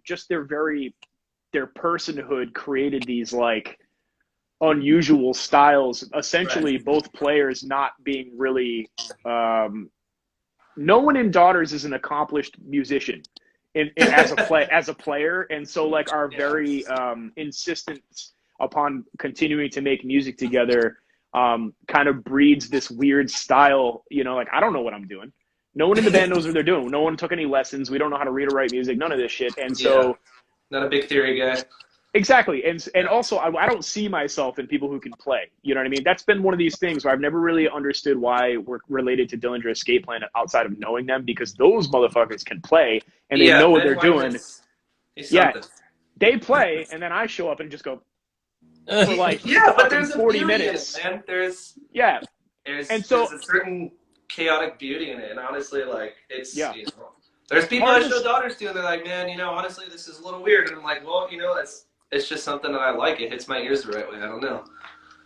just their personhood created these like unusual styles. Essentially, Right. both players not being really. No one in Daughters is an accomplished musician as a player, and so like our Yeah. very insistence upon continuing to make music together kind of breeds this weird style. You know, like I don't know what I'm doing. No one in the band knows what they're doing. No one took any lessons. We don't know how to read or write music. None of this shit. And Yeah. so Not a big theory guy. exactly. And Yeah. also I don't see myself in people who can play. You know what I mean? That's been one of these things where I've never really understood why we're related to Dillinger Escape Plan outside of knowing them, because those motherfuckers can play and they Yeah, know what Ben they're doing. Wyman's he's Yeah, something. they play and then I show up and just go for like Yeah, but fucking there's a 40 beauty in it, minutes. man. There's Yeah. there's And so there's a certain chaotic beauty in it, and honestly, like it's yeah. there's people Part I of show this Daughters to, and they're like, man, honestly, this is a little weird, and I'm like, well, it's just something that I like. It hits my ears the right way. I don't know.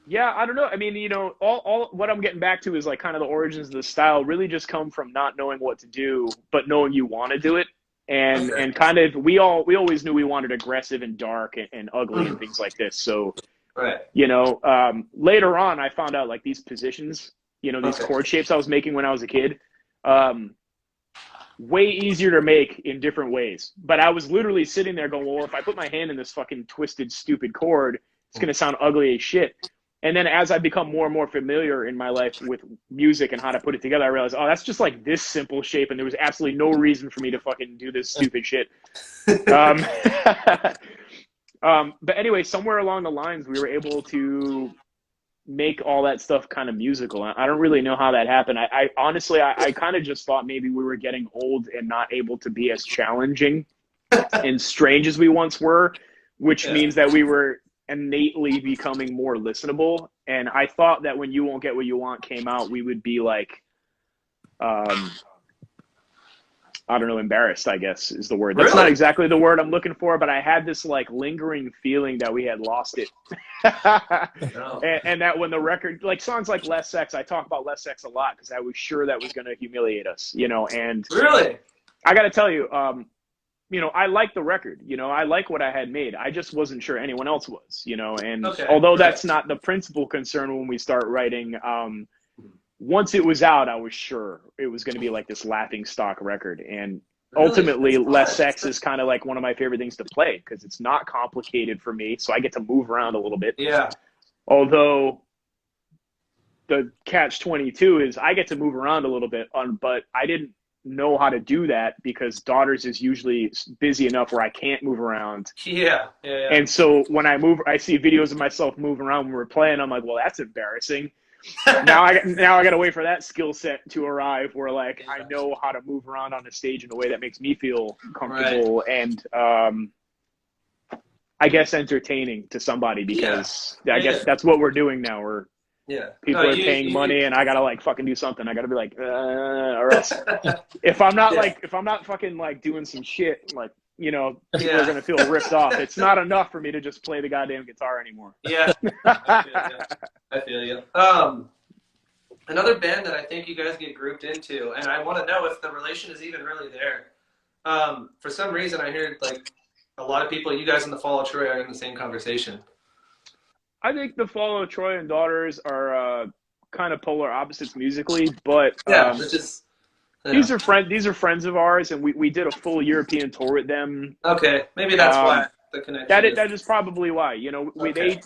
yeah, I don't know. I mean, all what I'm getting back to is like kind of the origins of the style really just come from not knowing what to do, but knowing you want to do it. And Okay. kind of we always knew we wanted aggressive and dark and ugly and things like this. So, Right. later on I found out like these positions, these Okay. chord shapes I was making when I was a kid, way easier to make in different ways. But I was literally sitting there going, well, if I put my hand in this fucking twisted, stupid chord, it's going to sound ugly as shit. And then as I become more and more familiar in my life with music and how to put it together, I realized, oh, that's just like this simple shape. And there was absolutely no reason for me to fucking do this stupid shit. Um, but anyway, somewhere along the lines, we were able to make all that stuff kind of musical. I don't really know how that happened. I honestly, I kind of just thought maybe we were getting old and not able to be as challenging and strange as we once were, which Yeah. means that we were innately becoming more listenable. And I thought that when You Won't Get What You Want came out, we would be like, I don't know, embarrassed, I guess is the word. That's not Really? exactly the word I'm looking for, but I had this like lingering feeling that we had lost it. No. and that when the record, like songs like Less Sex, I talk about Less Sex a lot because I was sure that was going to humiliate us, and Really? I got to tell you, I like the record, I like what I had made. I just wasn't sure anyone else was, and Okay. although Right. that's not the principal concern when we start writing, once it was out, I was sure it was going to be like this laughing stock record. And Really? ultimately, That's Less fun. Sex is kind of like one of my favorite things to play because it's not complicated for me. So I get to move around a little bit. Yeah. Although the catch 22 is I get to move around a little bit, but I didn't know how to do that because Daughters is usually busy enough where I can't move around. Yeah. Yeah. Yeah. And so when I move, I see videos of myself moving around when we're playing. I'm like, well, that's embarrassing. Now I got to wait for that skill set to arrive where like I Yeah. know how to move around on the stage in a way that makes me feel Right. comfortable and I guess entertaining to somebody because Yeah. I Yeah. guess that's what we're doing now. Where Yeah. No, people are paying money and I gotta like fucking do something. I gotta be like, or else if I'm not Yeah. if I'm not fucking like doing some shit, like people Yeah. are gonna feel ripped off. It's not enough for me to just play the goddamn guitar anymore. Yeah. I feel you. I feel you. Another band that I think you guys get grouped into, and I want to know if the relation is even really there. For some reason, I hear like a lot of people, you guys in the Fall of Troy, are in the same conversation. I think the Fall of Troy and Daughters are kind of polar opposites musically, but Yeah, which is these are friends of ours, and we did a full European tour with them. okay. Maybe that's why the connection is. That is probably why. Okay.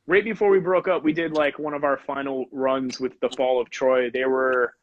Right before we broke up, we did like one of our final runs with the Fall of Troy. They were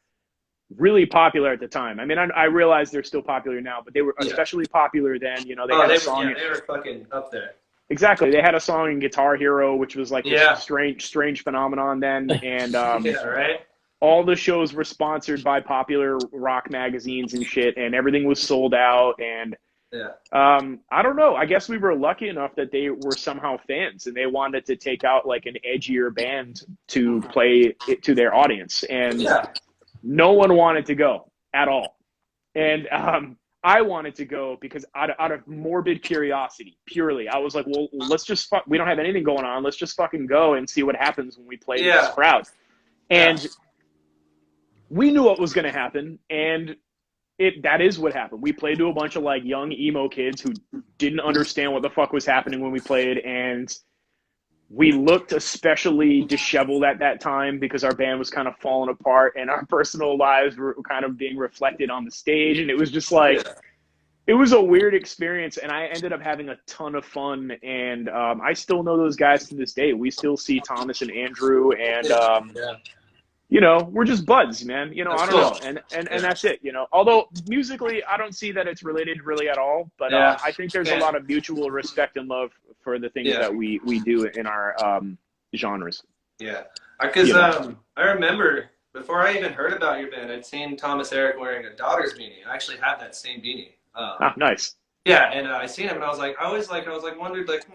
really popular at the time. I mean, I realize they're still popular now, but they were Yeah. especially popular then. They Oh, had a they were. song. Yeah, they were fucking up there. Exactly. They had a song in Guitar Hero, which was like this Yeah. strange phenomenon then. And Yeah. Right. all the shows were sponsored by popular rock magazines and shit, and everything was sold out. And Yeah. I don't know. I guess we were lucky enough that they were somehow fans and they wanted to take out like an edgier band to play it to their audience. And Yeah. no one wanted to go at all. And I wanted to go because out of morbid curiosity, purely. I was like, well, let's just we don't have anything going on. Let's just fucking go and see what happens when we play this crowd. And we knew what was going to happen. And that is what happened. We played to a bunch of like young emo kids who didn't understand what the fuck was happening when we played, and we looked especially disheveled at that time because our band was kind of falling apart and our personal lives were kind of being reflected on the stage. And it was just like, it was a weird experience. And I ended up having a ton of fun. And I still know those guys to this day. We still see Thomas and Andrew, and you know, we're just buds, man. You know, I don't know. And that's it, you know. Although musically, I don't see that it's related really at all. But I think there's a lot of mutual respect and love for the things that we do in our genres. Yeah. Because I remember before I even heard about your band, I'd seen Thomas Eric wearing a Daughters beanie. I actually have that same beanie. Nice. Yeah, and I seen him, and I was like, wondered, like,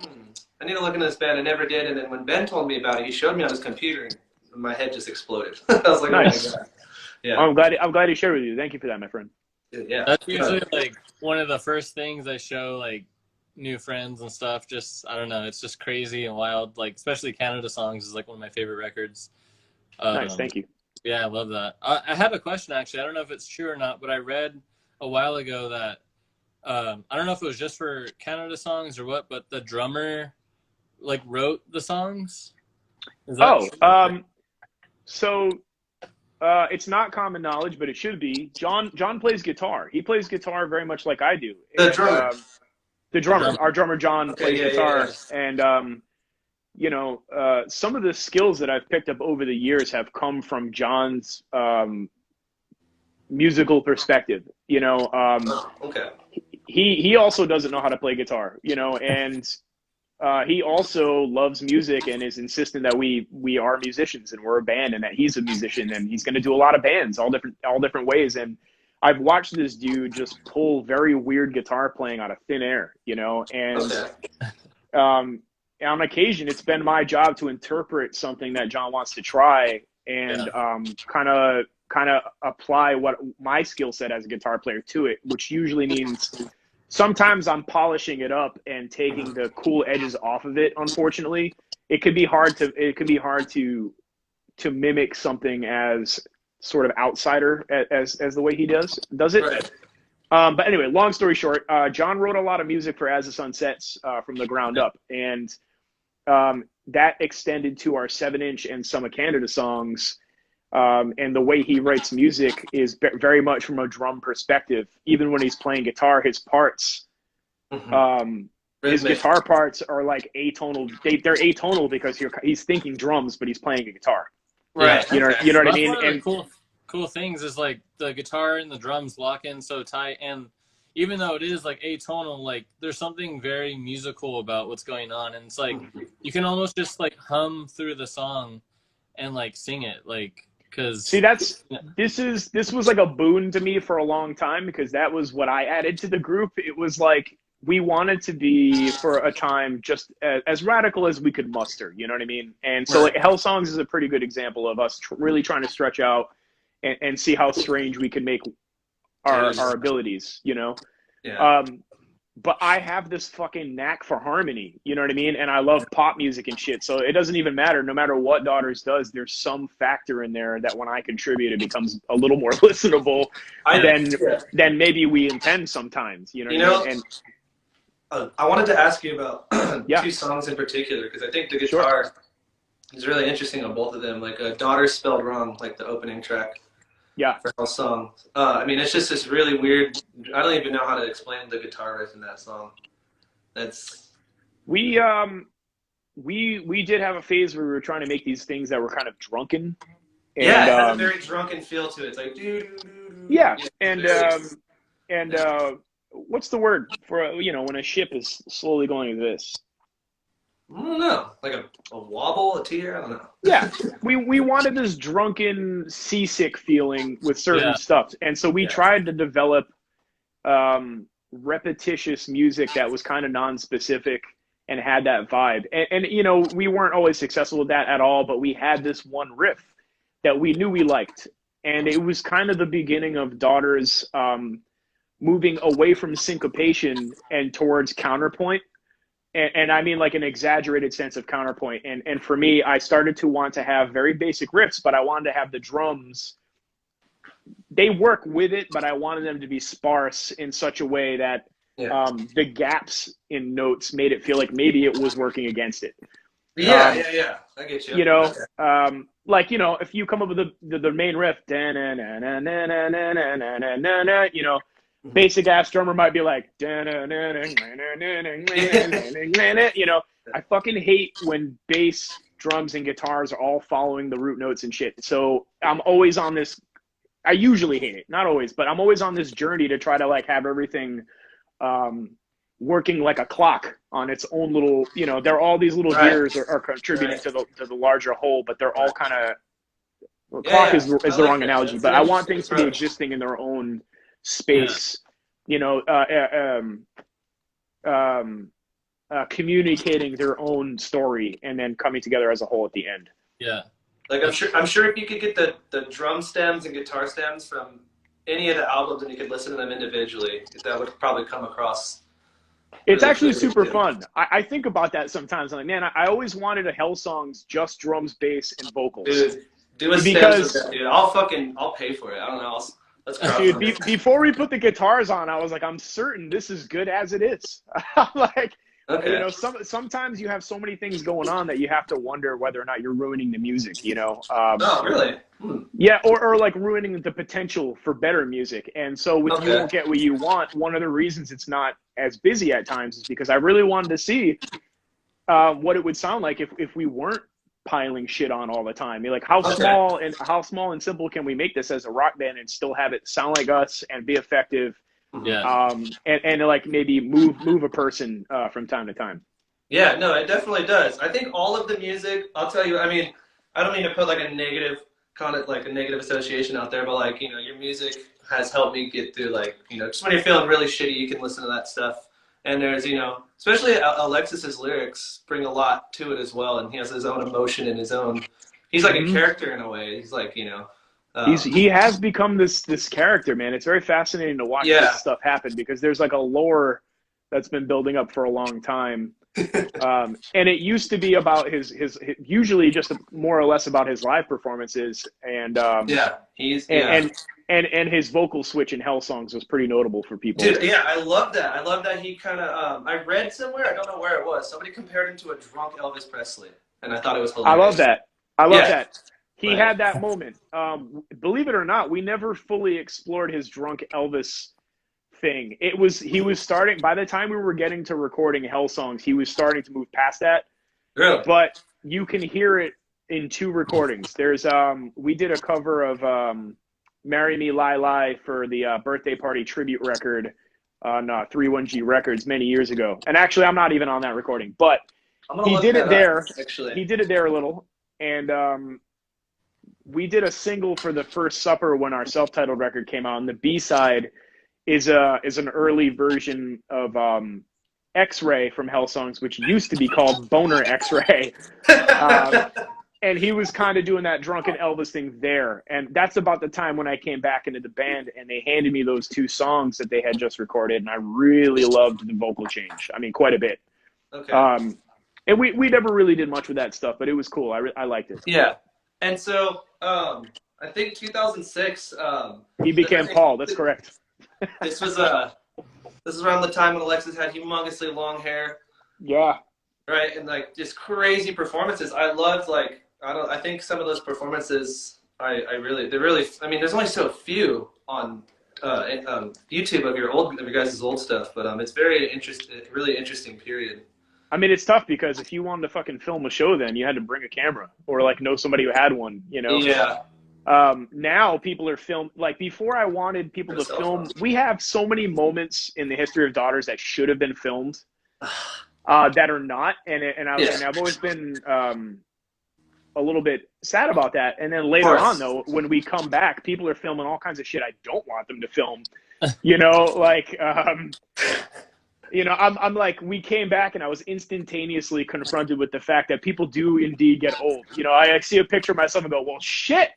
I need to look into this band. I never did. And then when Ben told me about it, he showed me on his computer, and my head just exploded. I was like, nice. Oh my God. Yeah. I'm glad he shared with you. Thank you for that, my friend. Yeah. That's usually like one of the first things I show like new friends and stuff. Just, I don't know, it's just crazy and wild. Like, especially Canada Songs is like one of my favorite records. Nice, thank you. Yeah, I love that. I have a question actually. I don't know if it's true or not, but I read a while ago that I don't know if it was just for Canada Songs or what, but the drummer like wrote the songs. Is that true? So it's not common knowledge, but it should be. John plays guitar. He plays guitar very much like I do. The drummer. The drummer. Our drummer John plays guitar. And you know, some of the skills that I've picked up over the years have come from John's musical perspective. You know, he also doesn't know how to play guitar, you know, and he also loves music and is insistent that we are musicians and we're a band and that he's a musician and he's going to do a lot of bands, all different ways. And I've watched this dude just pull very weird guitar playing out of thin air, you know, and on occasion it's been my job to interpret something that John wants to try and kind of apply what my skill set as a guitar player to it, which usually means sometimes I'm polishing it up and taking the cool edges off of it. Unfortunately, it can be hard to mimic something as sort of outsider as the way he does it. Right. But anyway, long story short, John wrote a lot of music for As the Sun Sets from the ground up, and that extended to our 7-inch and some of Canada Songs. And the way he writes music is very much from a drum perspective. Even when he's playing guitar, his parts, his guitar parts are like atonal. They're atonal because he's thinking drums, but he's playing a guitar. Right. You know what I mean? One of the cool things is like the guitar and the drums lock in so tight, and even though it is like atonal, like there's something very musical about what's going on, and it's like you can almost just like hum through the song and like sing it, like. See, this was like a boon to me for a long time because that was what I added to the group. It was like we wanted to be for a time just as radical as we could muster, you know what I mean? And so like Hell Songs is a pretty good example of us really trying to stretch out and see how strange we can make our abilities, you know? Yeah. But I have this fucking knack for harmony, you know what I mean? And I love pop music and shit. So it doesn't even matter. No matter what Daughters does, there's some factor in there that when I contribute, it becomes a little more listenable than maybe we intend sometimes, you know what I mean? And I wanted to ask you about two songs in particular, because I think the guitar is really interesting on both of them. Like Daughters Spelled Wrong, like the opening track. Yeah. For all songs. I mean, it's just this really weird. I don't even know how to explain the guitar riff in that song. We did have a phase where we were trying to make these things that were kind of drunken. And, it has a very drunken feel to it. It's like yeah, and what's the word for when a ship is slowly going like this? I don't know, like a wobble, a tear, I don't know. Yeah, we wanted this drunken, seasick feeling with certain stuff, and so we tried to develop repetitious music that was kind of non-specific and had that vibe. And we weren't always successful with that at all, but we had this one riff that we knew we liked, and it was kind of the beginning of Daughters moving away from syncopation and towards counterpoint. And I mean like an exaggerated sense of counterpoint. And for me, I started to want to have very basic riffs, but I wanted to have the drums they work with it, but I wanted them to be sparse in such a way that the gaps in notes made it feel like maybe it was working against it. Yeah. I get you. You know, like, you know, if you come up with the main riff, you know, basic ass drummer might be like, you know, I fucking hate when bass, drums, and guitars are all following the root notes and shit. So I'm always on this. I usually hate it, not always, but I'm always on this journey to try to like have everything working like a clock on its own little, you know, they're all these little gears are contributing to the larger whole, but they're all kind of, clock is the wrong analogy, but I want things to be existing in their own space, you know, communicating their own story and then coming together as a whole at the end. Yeah. Like I'm sure if you could get the drum stems and guitar stems from any of the albums and you could listen to them individually, that would probably come across. It's actually super fun. I think about that sometimes. I'm like, man, I always wanted a Hell Songs just drums, bass, and vocals. Dude, do a stems with that, dude. I'll pay for it. I don't know. Let's dude, before we put the guitars on, I was like, I'm certain this is good as it is. Like, you know, sometimes you have so many things going on that you have to wonder whether or not you're ruining the music, you know? Oh, really? Yeah, or like ruining the potential for better music. And so with You Won't Get What You Want, one of the reasons it's not as busy at times is because I really wanted to see what it would sound like if we weren't piling shit on all the time. You're like, how small and simple can we make this as a rock band and still have it sound like us and be effective? Yeah. And like maybe move a person from time to time. Yeah, no, it definitely does. I think all of the music, I'll tell you, I mean, I don't mean to put like a negative association out there, but like, you know, your music has helped me get through, like, you know, just when you're feeling really shitty, you can listen to that stuff. And there's, you know, especially Alexis's lyrics bring a lot to it as well. And he has his own emotion and his own, he's like a character in a way. He's like, you know, he has become this character, man. It's very fascinating to watch this stuff happen because there's like a lore that's been building up for a long time. And it used to be about his usually just more or less about his live performances and and his vocal switch in Hell Songs was pretty notable for people. Dude, yeah, I love that. I love that he kind of I read somewhere, I don't know where it was, somebody compared him to a drunk Elvis Presley, and I thought it was hilarious. I love that. He had that moment. Believe it or not, we never fully explored his drunk Elvis thing. He was starting, by the time we were getting to recording Hell Songs, he was starting to move past that. Really? But you can hear it in two recordings. There's we did a cover of Marry Me Lie Lie for the birthday party tribute record on 31G Records many years ago. And actually, I'm not even on that recording, but he did it there. He did it there a little. And we did a single for the First Supper when our self-titled record came out. And the B-side is an early version of X-Ray from Hell Songs, which used to be called Boner X-Ray. And he was kind of doing that drunken Elvis thing there. And that's about the time when I came back into the band and they handed me those two songs that they had just recorded. And I really loved the vocal change. I mean, quite a bit. Okay. And we never really did much with that stuff, but it was cool. I liked it. Yeah. And so I think 2006. He became Paul. That's correct. This was around the time when Alexis had humongously long hair. Yeah. Right, and like just crazy performances. I loved I think some of those performances I mean there's only so few on YouTube of your guys' old stuff, but it's really interesting period. I mean, it's tough because if you wanted to fucking film a show, then you had to bring a camera or like know somebody who had one, you know? Yeah. Now people are like before I wanted people to film. We have so many moments in the history of Daughters that should have been filmed that are not. And I've always been a little bit sad about that. And then later on though, when we come back, people are filming all kinds of shit I don't want them to film, you know, like, you know, I'm like, we came back and I was instantaneously confronted with the fact that people do indeed get old. You know, I see a picture of myself and go, well, shit,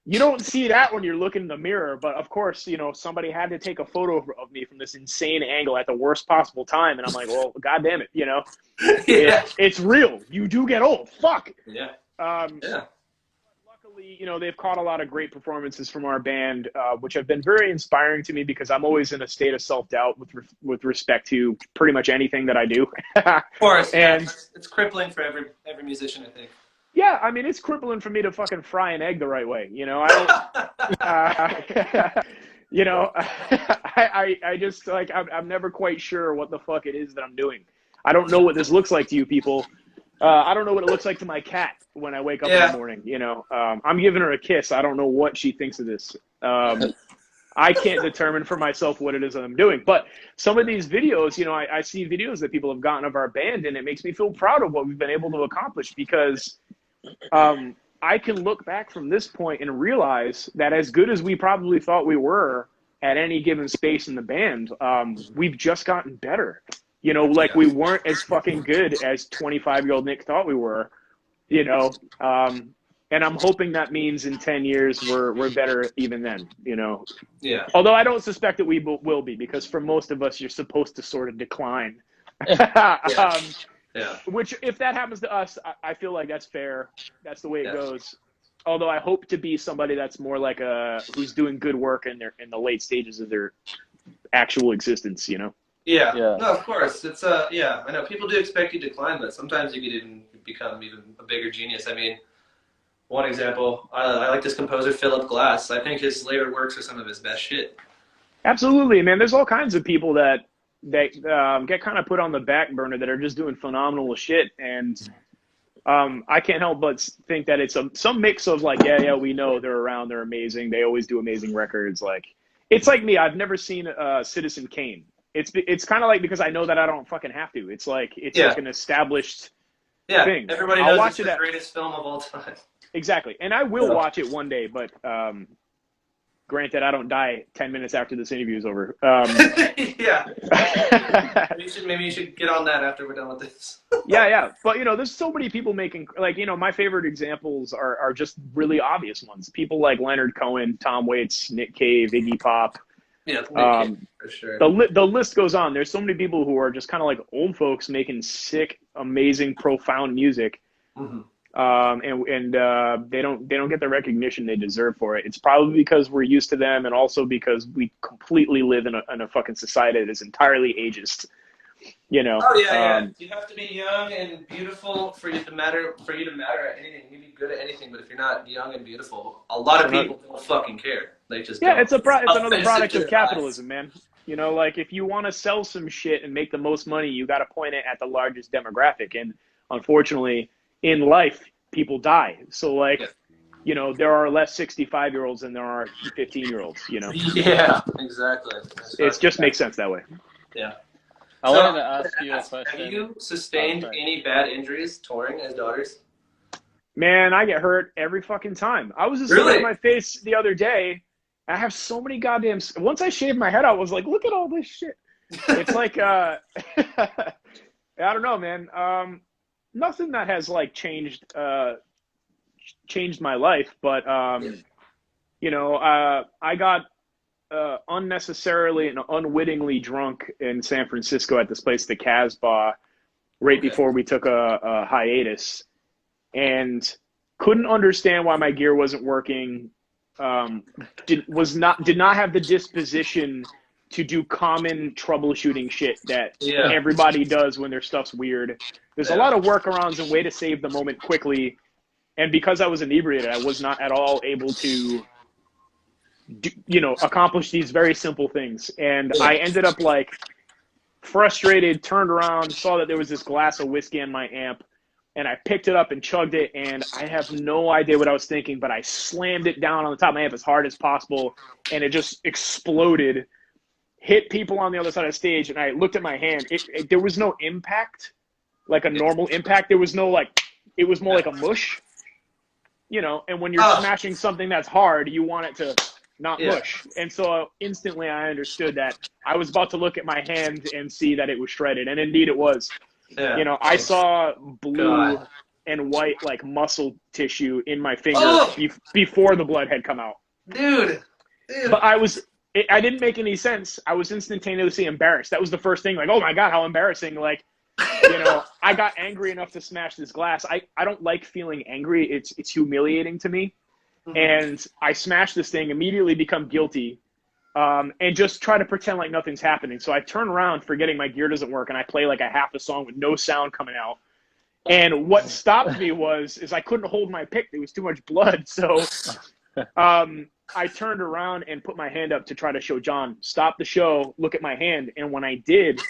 you don't see that when you're looking in the mirror. But of course, you know, somebody had to take a photo of me from this insane angle at the worst possible time. And I'm like, well, God damn it, you know, it's real. You do get old. Fuck. Yeah. Luckily, Recently, they've caught a lot of great performances from our band, which have been very inspiring to me because I'm always in a state of self-doubt with respect to pretty much anything that I do. Of course, yeah. And It's crippling for every musician, I think. yeah, I mean, it's crippling for me to fucking fry an egg the right way. I don't, I just like, I'm never quite sure what the fuck it is that I'm doing. I don't know what this looks like to you people. I don't know what it looks like to my cat when I wake up in the morning. I'm giving her a kiss. I don't know what she thinks of this. I can't determine for myself what it is that I'm doing. But some of these videos, I see videos that people have gotten of our band, and it makes me feel proud of what we've been able to accomplish because I can look back from this point and realize that as good as we probably thought we were at any given space in the band, we've just gotten better. We weren't as fucking good as 25-year-old Nick thought we were, and I'm hoping that means in 10 years we're better even then, Yeah. Although I don't suspect that we will be, because for most of us, you're supposed to sort of decline. Yeah. Which, if that happens to us, I feel like that's fair. That's the way it goes. Although I hope to be somebody that's more like who's doing good work in the late stages of their actual existence, Yeah. No, of course. It's I know people do expect you to decline, but sometimes you could even become even a bigger genius. I mean, one example, I like this composer Philip Glass. I think his later works are some of his best shit. Absolutely, man. There's all kinds of people that get kind of put on the back burner that are just doing phenomenal shit, and I can't help but think that it's some mix of like, we know they're around, they're amazing, they always do amazing records. Like, it's like me. I've never seen Citizen Kane. It's kind of like, because I know that I don't fucking have to. It's like like an established thing. Everybody knows it's the greatest film of all time. Exactly, and I will watch it one day, but granted, I don't die 10 minutes after this interview is over. Yeah. Maybe you should get on that after we're done with this. Yeah. But, there's so many people making, like, my favorite examples are just really obvious ones. People like Leonard Cohen, Tom Waits, Nick Cave, Iggy Pop. Yeah, Nick Cave, for sure. The list goes on. There's so many people who are just kind of like old folks making sick, amazing, profound music. Mm-hmm. They don't get the recognition they deserve for it. It's probably because we're used to them, and also because we completely live in a fucking society that is entirely ageist. Oh yeah. You have to be young and beautiful for you to matter at anything. You can be good at anything, but if you're not young and beautiful, a lot of people don't fucking care. They just it's another product of capitalism, man. Like, if you want to sell some shit and make the most money, you got to point it at the largest demographic, and unfortunately, in life, people die. So, like, there are less 65-year-olds than there are 15-year-olds, Yeah, exactly. It just makes sense that way. Yeah. I wanted to ask you a question. Have you sustained any bad injuries touring as Daughters? Man, I get hurt every fucking time. I was just looking at my face the other day. I have so many goddamn... Once I shaved my head out, I was like, look at all this shit. It's like, I don't know, man. Nothing that has like changed my life, but I got unnecessarily and unwittingly drunk in San Francisco at this place, the Casbah, right before we took a hiatus, and couldn't understand why my gear wasn't working. Did not have the disposition to do common troubleshooting shit that everybody does when their stuff's weird. There's a lot of workarounds and way to save the moment quickly. And because I was inebriated, I was not at all able to, accomplish these very simple things. And I ended up like frustrated, turned around, saw that there was this glass of whiskey on my amp, and I picked it up and chugged it. And I have no idea what I was thinking, but I slammed it down on the top of my amp as hard as possible, and it just exploded. Hit people on the other side of the stage, and I looked at my hand. There was no impact, like a normal impact. There was no like, it was more like a mush, and when you're smashing something that's hard, you want it to not mush. And so instantly I understood that I was about to look at my hand and see that it was shredded, and indeed it was. Yeah. I saw blue and white like muscle tissue in my finger before the blood had come out. Dude. But I didn't make any sense. I was instantaneously embarrassed. That was the first thing, like, oh my God, how embarrassing. Like, I got angry enough to smash this glass. I don't like feeling angry. It's humiliating to me. and I smash this thing, immediately become guilty, and just try to pretend like nothing's happening. So I turn around, forgetting my gear doesn't work, and I play like a half a song with no sound coming out. And what stopped me is I couldn't hold my pick. There was too much blood. So I turned around and put my hand up to try to show John, stop the show, look at my hand. And when I did,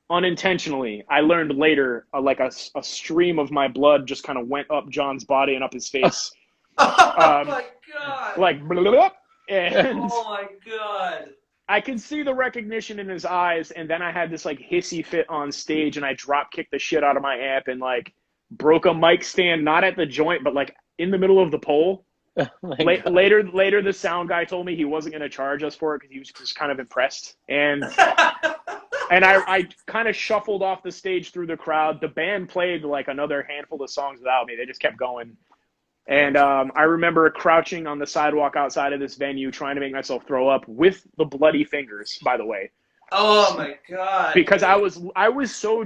unintentionally, I learned later, like a stream of my blood just kind of went up John's body and up his face. Oh my God. Like, blah, blah, blah, and oh my God. I could see the recognition in his eyes, and then I had this like hissy fit on stage, and I drop kicked the shit out of my amp and like broke a mic stand, not at the joint, but like in the middle of the pole. Later, the sound guy told me he wasn't going to charge us for it because he was just kind of impressed, and I kind of shuffled off the stage through the crowd. The band played like another handful of songs without me; they just kept going. And I remember crouching on the sidewalk outside of this venue, trying to make myself throw up with the bloody fingers, by the way. Oh my God. Because I was so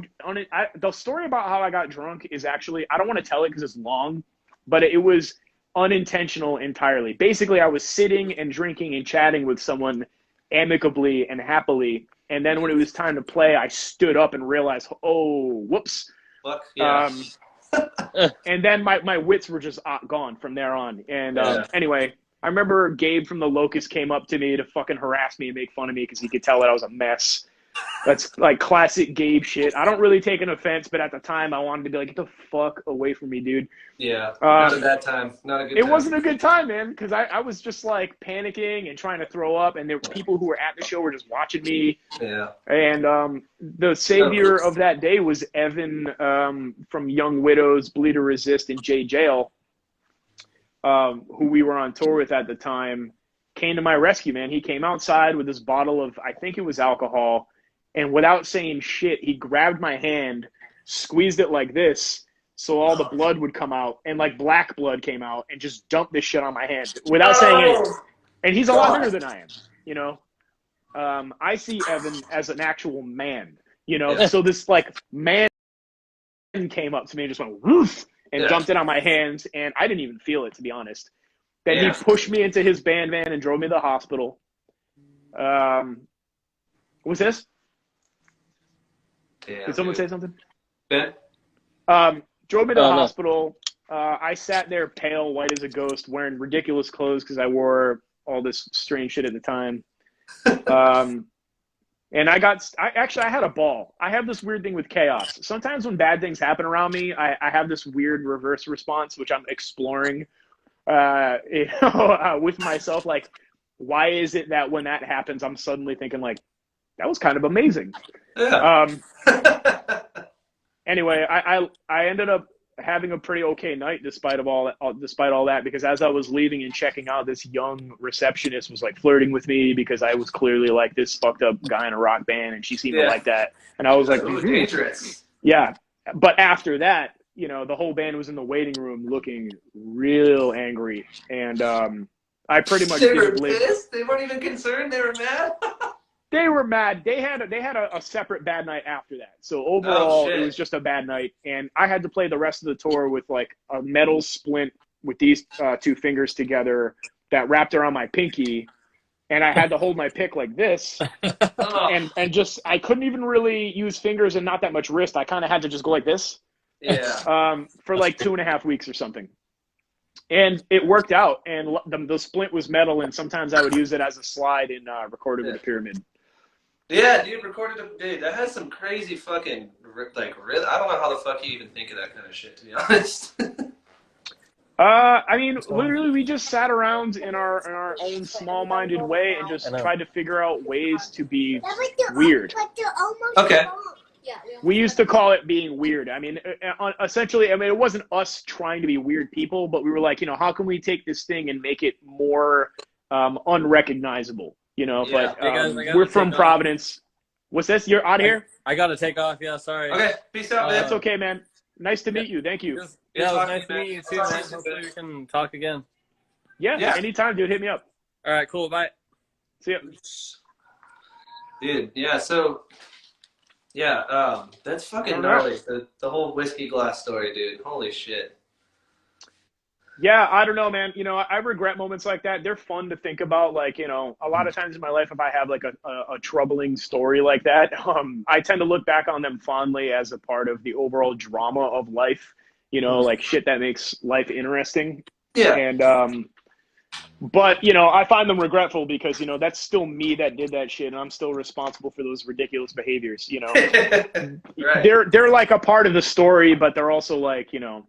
the story about how I got drunk is actually, I don't want to tell it because it's long, but it was unintentional entirely. Basically, I was sitting and drinking and chatting with someone amicably and happily, and then when it was time to play, I stood up and realized, oh, whoops. Fuck, yeah. And then my wits were just gone from there on. And anyway, I remember Gabe from the Locust came up to me to fucking harass me and make fun of me because he could tell that I was a mess. That's like classic Gabe shit. I don't really take an offense, but at the time I wanted to be like, get the fuck away from me, dude. Yeah, not at that time. Not a good time. It wasn't a good time, man, because I was just like panicking and trying to throw up, and there were people who were at the show were just watching me. Yeah. And the savior of that day was Evan from Young Widows, Bleed or Resist, and J Jail, who we were on tour with at the time, came to my rescue, man. He came outside with this bottle of, I think it was alcohol, and without saying shit, he grabbed my hand, squeezed it like this, so all the blood would come out, and like black blood came out, and just dumped this shit on my hand without saying anything. And he's a lot bigger than I am, you know. I see Evan as an actual man, you know. Yeah. So this like man came up to me and just went woof and dumped it on my hands, and I didn't even feel it, to be honest. Then he pushed me into his band van and drove me to the hospital. What was this? Damn, Did someone say something? Ben? Drove me to the hospital. I sat there pale, white as a ghost, wearing ridiculous clothes because I wore all this strange shit at the time. And I had a ball. I have this weird thing with chaos. Sometimes when bad things happen around me, I have this weird reverse response, which I'm exploring with myself. Like, why is it that when that happens, I'm suddenly thinking like, that was kind of amazing. Yeah. Anyway, I ended up having a pretty okay night despite all that, because as I was leaving and checking out, this young receptionist was like flirting with me because I was clearly like this fucked up guy in a rock band, and she seemed to like that. And I was like, dangerous. Yeah. But after that, you know, the whole band was in the waiting room looking real angry, and I pretty much they were pissed. They weren't even concerned. They were mad. They were mad. They had a separate bad night after that. So overall, it was just a bad night, and I had to play the rest of the tour with like a metal splint with these two fingers together that wrapped around my pinky, and I had to hold my pick like this, and just I couldn't even really use fingers and not that much wrist. I kind of had to just go like this, for like 2.5 weeks or something. And it worked out, and the splint was metal, and sometimes I would use it as a slide in Recorded with a Pyramid. Yeah, dude, dude, that has some crazy fucking, like, I don't know how the fuck you even think of that kind of shit, to be honest. I mean, literally, we just sat around in our own small-minded way and just tried to figure out ways to be weird. Okay. We used to call it being weird. I mean, essentially, I mean, it wasn't us trying to be weird people, but we were like, you know, how can we take this thing and make it more unrecognizable? You know, but we're from Providence. What's this? You're out here? I got to take off. Yeah, sorry. Okay, peace out, man. That's okay, man. Nice to meet you. Thank you. Yeah, it was nice to meet you too, man. Hopefully we can talk again. Yeah, anytime, dude. Hit me up. All right, cool. Bye. See ya. Dude, yeah, so... Yeah, that's fucking gnarly. The whole whiskey glass story, dude. Holy shit. Yeah, I don't know, man. You know, I regret moments like that. They're fun to think about. Like, you know, a lot of times in my life, if I have like a troubling story like that, I tend to look back on them fondly as a part of the overall drama of life. You know, like shit that makes life interesting. Yeah. And but you know, I find them regretful because you know that's still me that did that shit, and I'm still responsible for those ridiculous behaviors. You know, Right. they're like a part of the story, but they're also like, you know,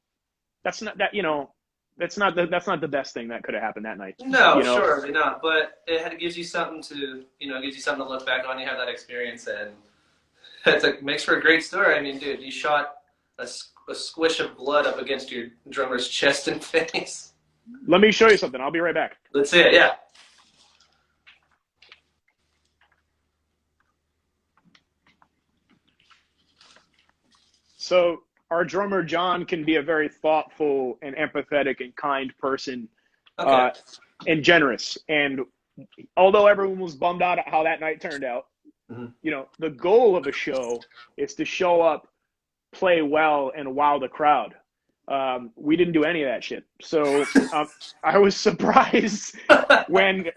that's not that, you know, that's not the best thing that could have happened that night. No, You know, surely not. But it gives you something to, gives you something to look back on. You have that experience, and makes for a great story. I mean, dude, you shot a squish of blood up against your drummer's chest and face. let me show you something. I'll be right back. Let's see it. Yeah. So our drummer John can be a very thoughtful and empathetic and kind person, Okay. and generous. And although everyone was bummed out at how that night turned out, Mm-hmm. you know, the goal of a show is to show up, play well, and wow the crowd. We didn't do any of that shit. So I was surprised when,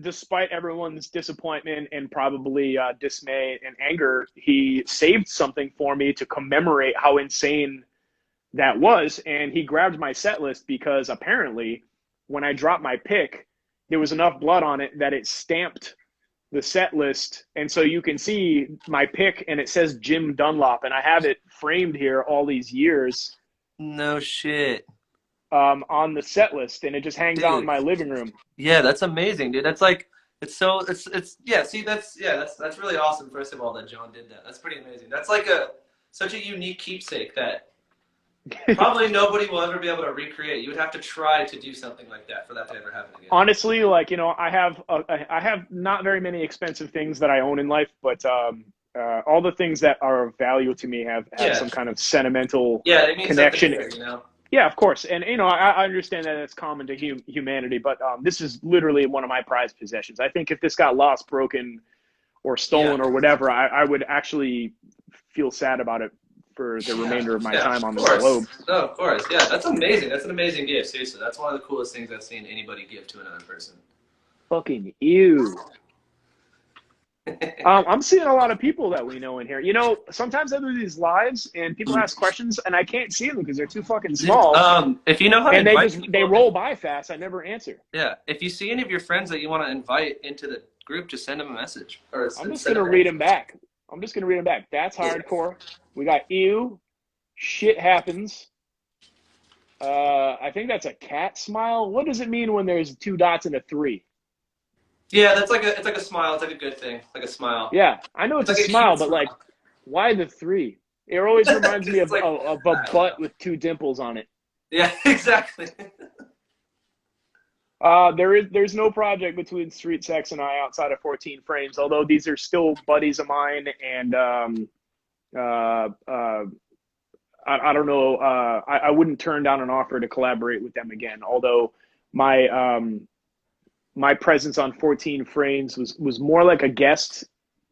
despite everyone's disappointment and probably dismay and anger, he saved something for me to commemorate how insane that was. And he grabbed my set list because apparently when I dropped my pick, there was enough blood on it that it stamped the set list. And so you can see my pick and it says Jim Dunlop. And I have it framed here all these years No shit. on the set list. And it just hangs out in Dude. my living room. Yeah, that's amazing, dude. That's like it's yeah, see that's really awesome first of all that John did that. That's pretty amazing. That's like such a unique keepsake that probably nobody will ever be able to recreate. You would have to try to do something like that for that to ever happen again. Honestly, like, you know, I have not very many expensive things that I own in life, but all the things that are of value to me have Yeah. some kind of sentimental Yeah, it means connection. something here. Yeah, of course. And, you know, I understand that it's common to humanity, but this is literally one of my prized possessions. I think if this got lost, broken, or stolen or whatever, I would actually feel sad about it for the remainder of my time on this globe. No, of course. Yeah, that's amazing. That's an amazing gift. Seriously, that's one of the coolest things I've seen anybody give to another person. Fucking ew. I'm seeing a lot of people that we know in here. You know, sometimes I do these lives and people ask questions and I can't see them because they're too fucking small. If you know how to and invite they roll by fast. I never answer. Yeah, if you see any of your friends that you want to invite into the group, just send them a message. I'm just gonna read them back. That's hardcore. We got ew. Shit happens. I think that's a cat smile. What does it mean when there's 2 dots and a 3? Yeah, it's like a smile. It's like a good thing, like a smile. Yeah, I know it's like a smile, but like, why the 3? It always reminds me of a butt with 2 dimples on it. Yeah, exactly. There's no project between Street Sex and I outside of 14 Frames, although these are still buddies of mine, and I don't know. I wouldn't turn down an offer to collaborate with them again, although my presence on 14 Frames was more like a guest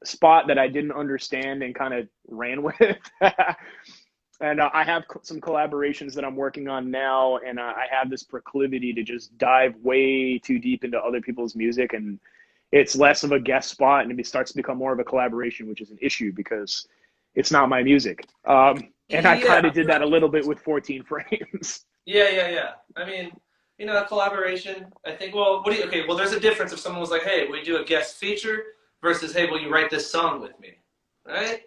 spot that I didn't understand and kind of ran with. And I have some collaborations that I'm working on now, and I have this proclivity to just dive way too deep into other people's music, and it's less of a guest spot, and it starts to become more of a collaboration, which is an issue because it's not my music. And I kind of did that a little bit with 14 Frames. Yeah. I mean, a collaboration. I think. Well, well, there's a difference if someone was like, "Hey, will you do a guest feature?" versus, "Hey, will you write this song with me?" Right?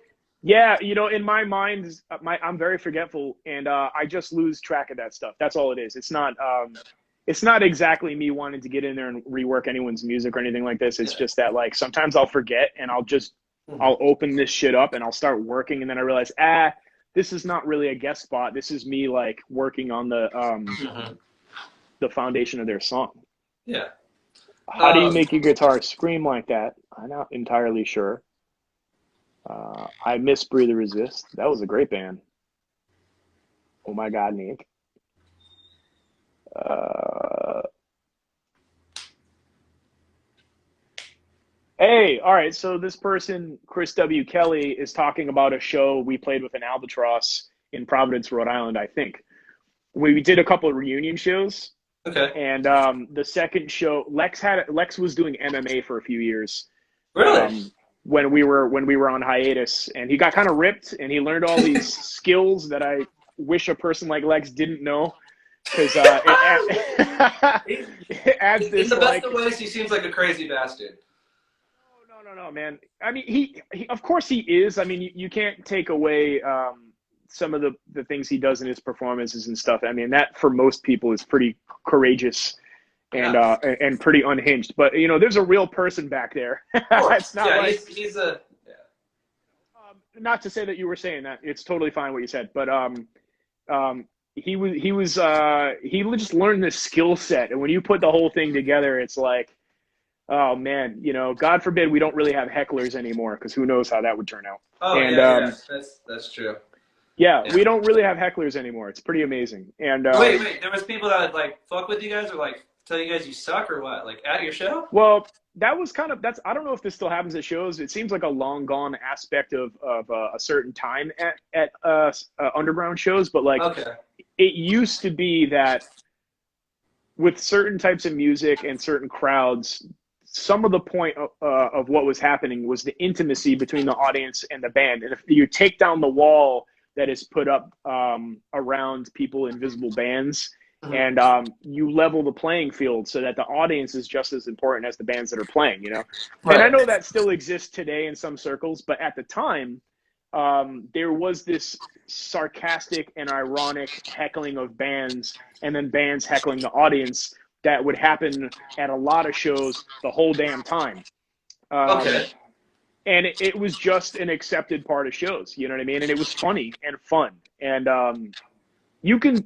Yeah, in my mind, I'm very forgetful, and I just lose track of that stuff. That's all it is. It's not exactly me wanting to get in there and rework anyone's music or anything like this. It's just that, like, sometimes I'll forget and I'll open this shit up and I'll start working, and then I realize, this is not really a guest spot. This is me, like, working on the foundation of their song. Yeah. How do you make your guitar scream like that? I'm not entirely sure. I miss Breathe or Resist. That was a great band. Oh my God, Nick. Hey, all right. So this person, Chris W. Kelly, is talking about a show we played with an albatross in Providence, Rhode Island, I think. we did a couple of reunion shows. Okay. And the second show, Lex was doing MMA for a few years. Really? When we were on hiatus, and he got kind of ripped, and he learned all these skills that I wish a person like Lex didn't know, because it adds In this the best like. of ways, he seems like a crazy bastard. No, man. I mean, he of course he is. I mean, you can't take away some of the things he does in his performances and stuff. I mean, that for most people is pretty courageous and Yeah. and pretty unhinged. But you know, there's a real person back there. It's not Yeah, like he's a. Yeah. not to say that you were saying that. It's totally fine what you said, but he just learned this skill set, and when you put the whole thing together, it's like. Oh man, you know, God forbid we don't really have hecklers anymore, because who knows how that would turn out. Oh And yeah, that's true. yeah, Yeah. we don't really have hecklers anymore. It's pretty amazing. And Wait, there was people that would like fuck with you guys or like tell you guys you suck or what? Like at your show? well, that was kind of I don't know if this still happens at shows. It seems like a long gone aspect of a certain time at underground shows, but like Okay. it used to be that with certain types of music and certain crowds, some of the point of what was happening was the intimacy between the audience and the band. And if you take down the wall that is put up around people in visible bands, and you level the playing field so that the audience is just as important as the bands that are playing, you know? Right. And I know that still exists today in some circles, but at the time, there was this sarcastic and ironic heckling of bands, and then bands heckling the audience, that would happen at a lot of shows the whole damn time. Okay. And it was just an accepted part of shows, you know what I mean? And it was funny and fun. And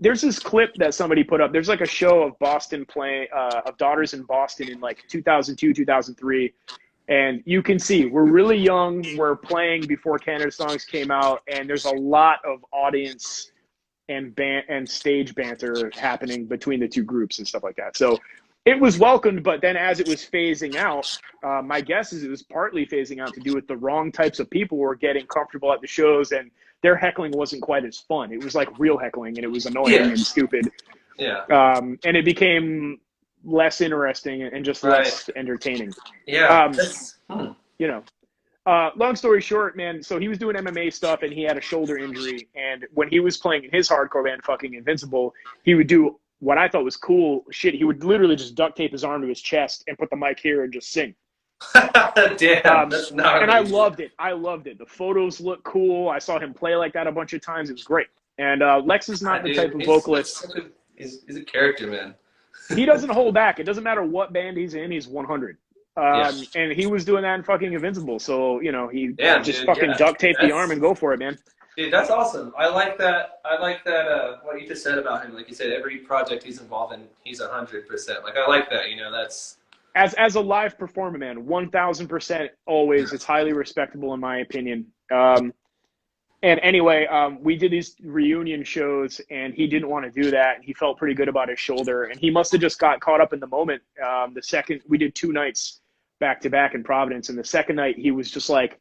there's this clip that somebody put up. There's like a show of of Daughters in Boston in like 2002, 2003. And you can see we're really young. We're playing before Canada Songs came out, and there's a lot of audience and stage banter happening between the two groups and stuff like that. So it was welcomed, but then as it was phasing out, my guess is it was partly phasing out to do with the wrong types of people were getting comfortable at the shows, and their heckling wasn't quite as fun. It was like real heckling, and it was annoying and stupid. Yeah. And it became less interesting and just less entertaining. Yeah. You know. Long story short, man, so he was doing MMA stuff, and he had a shoulder injury. And when he was playing in his hardcore band, fucking Invincible, he would do what I thought was cool shit. He would literally just duct tape his arm to his chest and put the mic here and just sing. Damn, that's not. And I loved it. The photos look cool. I saw him play like that a bunch of times. It was great. And Lex is not the type of vocalist. He's a character, man. He doesn't hold back. It doesn't matter what band he's in. He's 100. And he was doing that in fucking Invincible. So, you know, he duct tape the arm and go for it, man. Dude, that's awesome. I like that. What you just said about him. Like you said, every project he's involved in, he's 100%. Like, I like that. You know, that's. As a live performer, man, 1,000% always. It's highly respectable in my opinion. And anyway, we did these reunion shows, and he didn't want to do that. He felt pretty good about his shoulder, and he must have just got caught up in the moment. We did 2 nights back to back in Providence, and the second night he was just like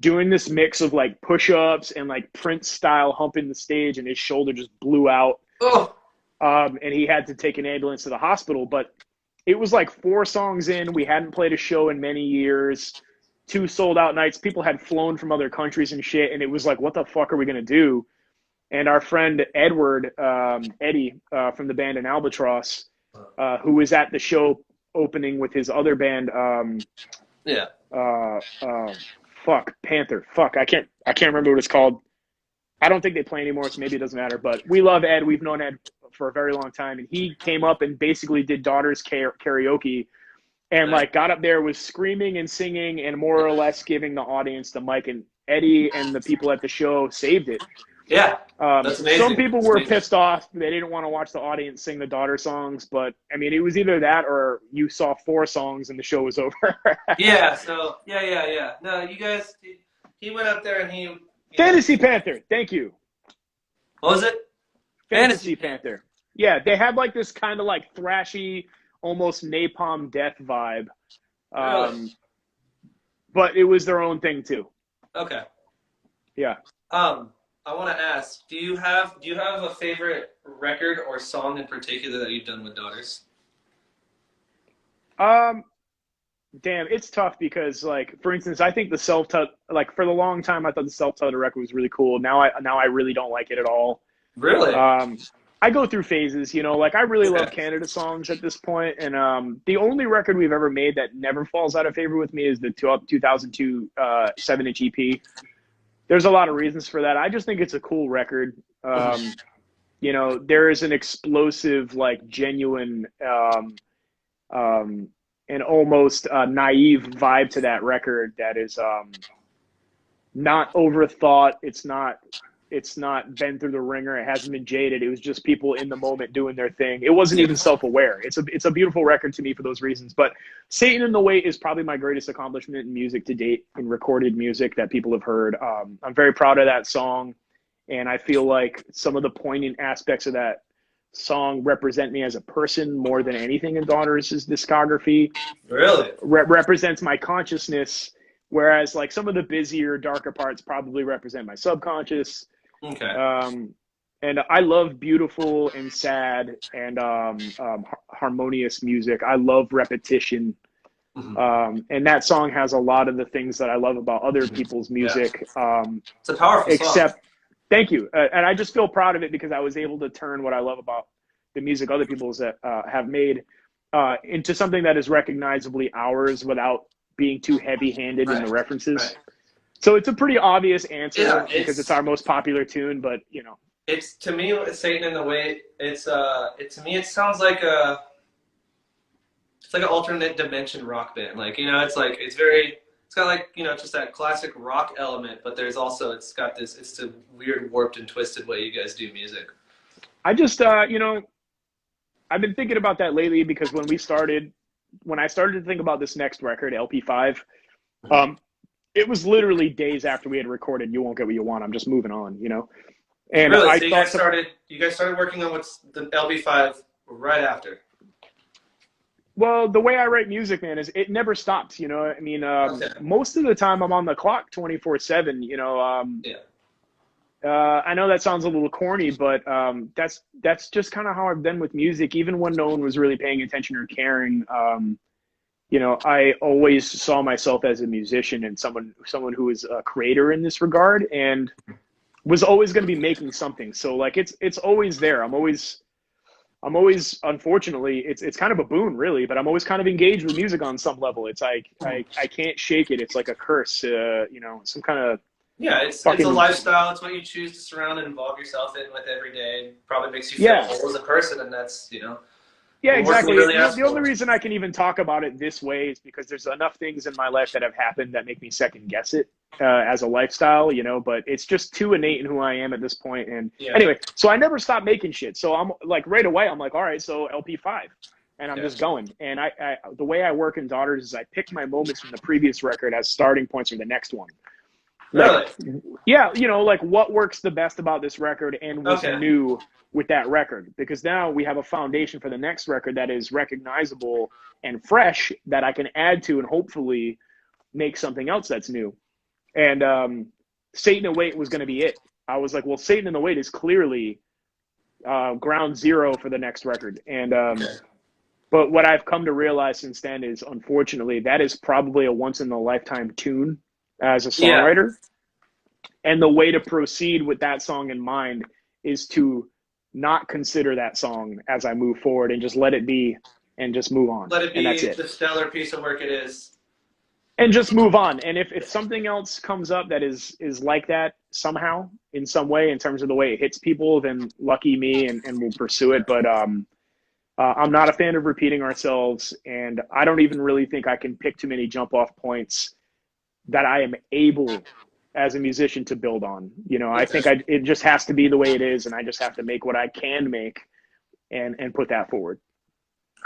doing this mix of like push-ups and like Prince style humping the stage, and his shoulder just blew out. Oh. And he had to take an ambulance to the hospital. But it was like 4 songs in. We hadn't played a show in many years. 2 sold-out nights. People had flown from other countries and shit, and it was like, what the fuck are we going to do? And our friend Eddie from the band in Albatross, who was at the show opening with his other band, Panther. I can't remember what it's called. I don't think they play anymore, so maybe it doesn't matter. But we love Ed. We've known Ed for a very long time, and he came up and basically did Daughters karaoke. And like got up there, was screaming and singing and more or less giving the audience the mic. And Eddie and the people at the show saved it. Yeah, that's amazing. Some people were pissed off. They didn't want to watch the audience sing the Daughter songs. But, I mean, it was either that or you saw 4 songs and the show was over. Yeah, so, yeah. No, you guys, he went up there and he... Fantasy Panther. Thank you. What was it? Fantasy Panther. Yeah, they had like this kind of like thrashy, almost Napalm Death vibe. Really? But it was their own thing too. Okay. Yeah. I want to ask, do you have a favorite record or song in particular that you've done with Daughters? Um, Damn, it's tough because, like, for instance, I think the self-titled, like, for the long time, I thought the self-titled record was really cool. Now I really don't like it at all. Really? Um, I go through phases, like I really Okay. love Canada songs at this point, and the only record we've ever made that never falls out of favor with me is the 2002 7-inch EP. There's a lot of reasons for that. I just think it's a cool record. There is an explosive, like, genuine, um, and almost naive vibe to that record that is not overthought. It's not been through the ringer. It hasn't been jaded. It was just people in the moment doing their thing. It wasn't Yeah. even self-aware. It's a beautiful record to me for those reasons. But Satan in the Wait is probably my greatest accomplishment in music to date, in recorded music that people have heard. I'm very proud of that song, and I feel like some of the poignant aspects of that song represent me as a person more than anything in Daughters' discography. Really? Represents my consciousness, whereas like some of the busier, darker parts probably represent my subconscious. Okay. And I love beautiful and sad and harmonious music. I love repetition. And that song has a lot of the things that I love about other people's music. It's a powerful song. Except, thank you. And I just feel proud of it because I was able to turn what I love about the music other people's that have made into something that is recognizably ours without being too heavy-handed in the references. Right. So it's a pretty obvious answer Yeah, because it's our most popular tune, but It's, to me, Satan in the Wait. To me it sounds like it's like an alternate dimension rock band. Like, it's got like, just that classic rock element, but there's also, it's a weird warped and twisted way you guys do music. I just I've been thinking about that lately because when I started to think about this next record, LP5, it was literally days after we had recorded You Won't Get What You Want, I'm Just Moving On, And Really? I So you guys started working on what's the LP5 right after? Well, the way I write music, man, is it never stops, I mean, Okay. most of the time I'm on the clock 24/7, Yeah. I know that sounds a little corny, but that's just kind of how I've been with music. Even when no one was really paying attention or caring, I always saw myself as a musician and someone who is a creator in this regard, and was always going to be making something. So like it's always there. I'm always unfortunately it's kind of a boon really, but I'm always kind of engaged with music on some level. It's like I can't shake it. It's like a curse, some kind of It's a lifestyle. It's what you choose to surround and involve yourself in with every day. It probably makes you feel whole as a person, and that's Yeah, exactly. Really The only reason I can even talk about it this way is because there's enough things in my life that have happened that make me second guess it as a lifestyle, but it's just too innate in who I am at this point. And anyway, so I never stopped making shit. So I'm like right away, I'm like, all right, so LP5. And I'm just going. And I the way I work in Daughters is I pick my moments from the previous record as starting points for the next one. Really? Yeah, like what works the best about this record and what's new with that record, because now we have a foundation for the next record that is recognizable and fresh that I can add to and hopefully make something else that's new. And Satan in the Wait was going to be it. I was like, well, Satan in the Wait is clearly ground zero for the next record. And but what I've come to realize since then is, unfortunately, that is probably a once in a lifetime tune as a songwriter. And the way to proceed with that song in mind is to not consider that song as I move forward and just let it be and just move on. Let it be and that's it. The stellar piece of work it is. And just move on. And if something else comes up that is like that somehow, in some way, in terms of the way it hits people, then lucky me and we'll pursue it. But I'm not a fan of repeating ourselves, and I don't even really think I can pick too many jump off points that I am able as a musician to build on. I think it just has to be the way it is, and I just have to make what I can make and put that forward.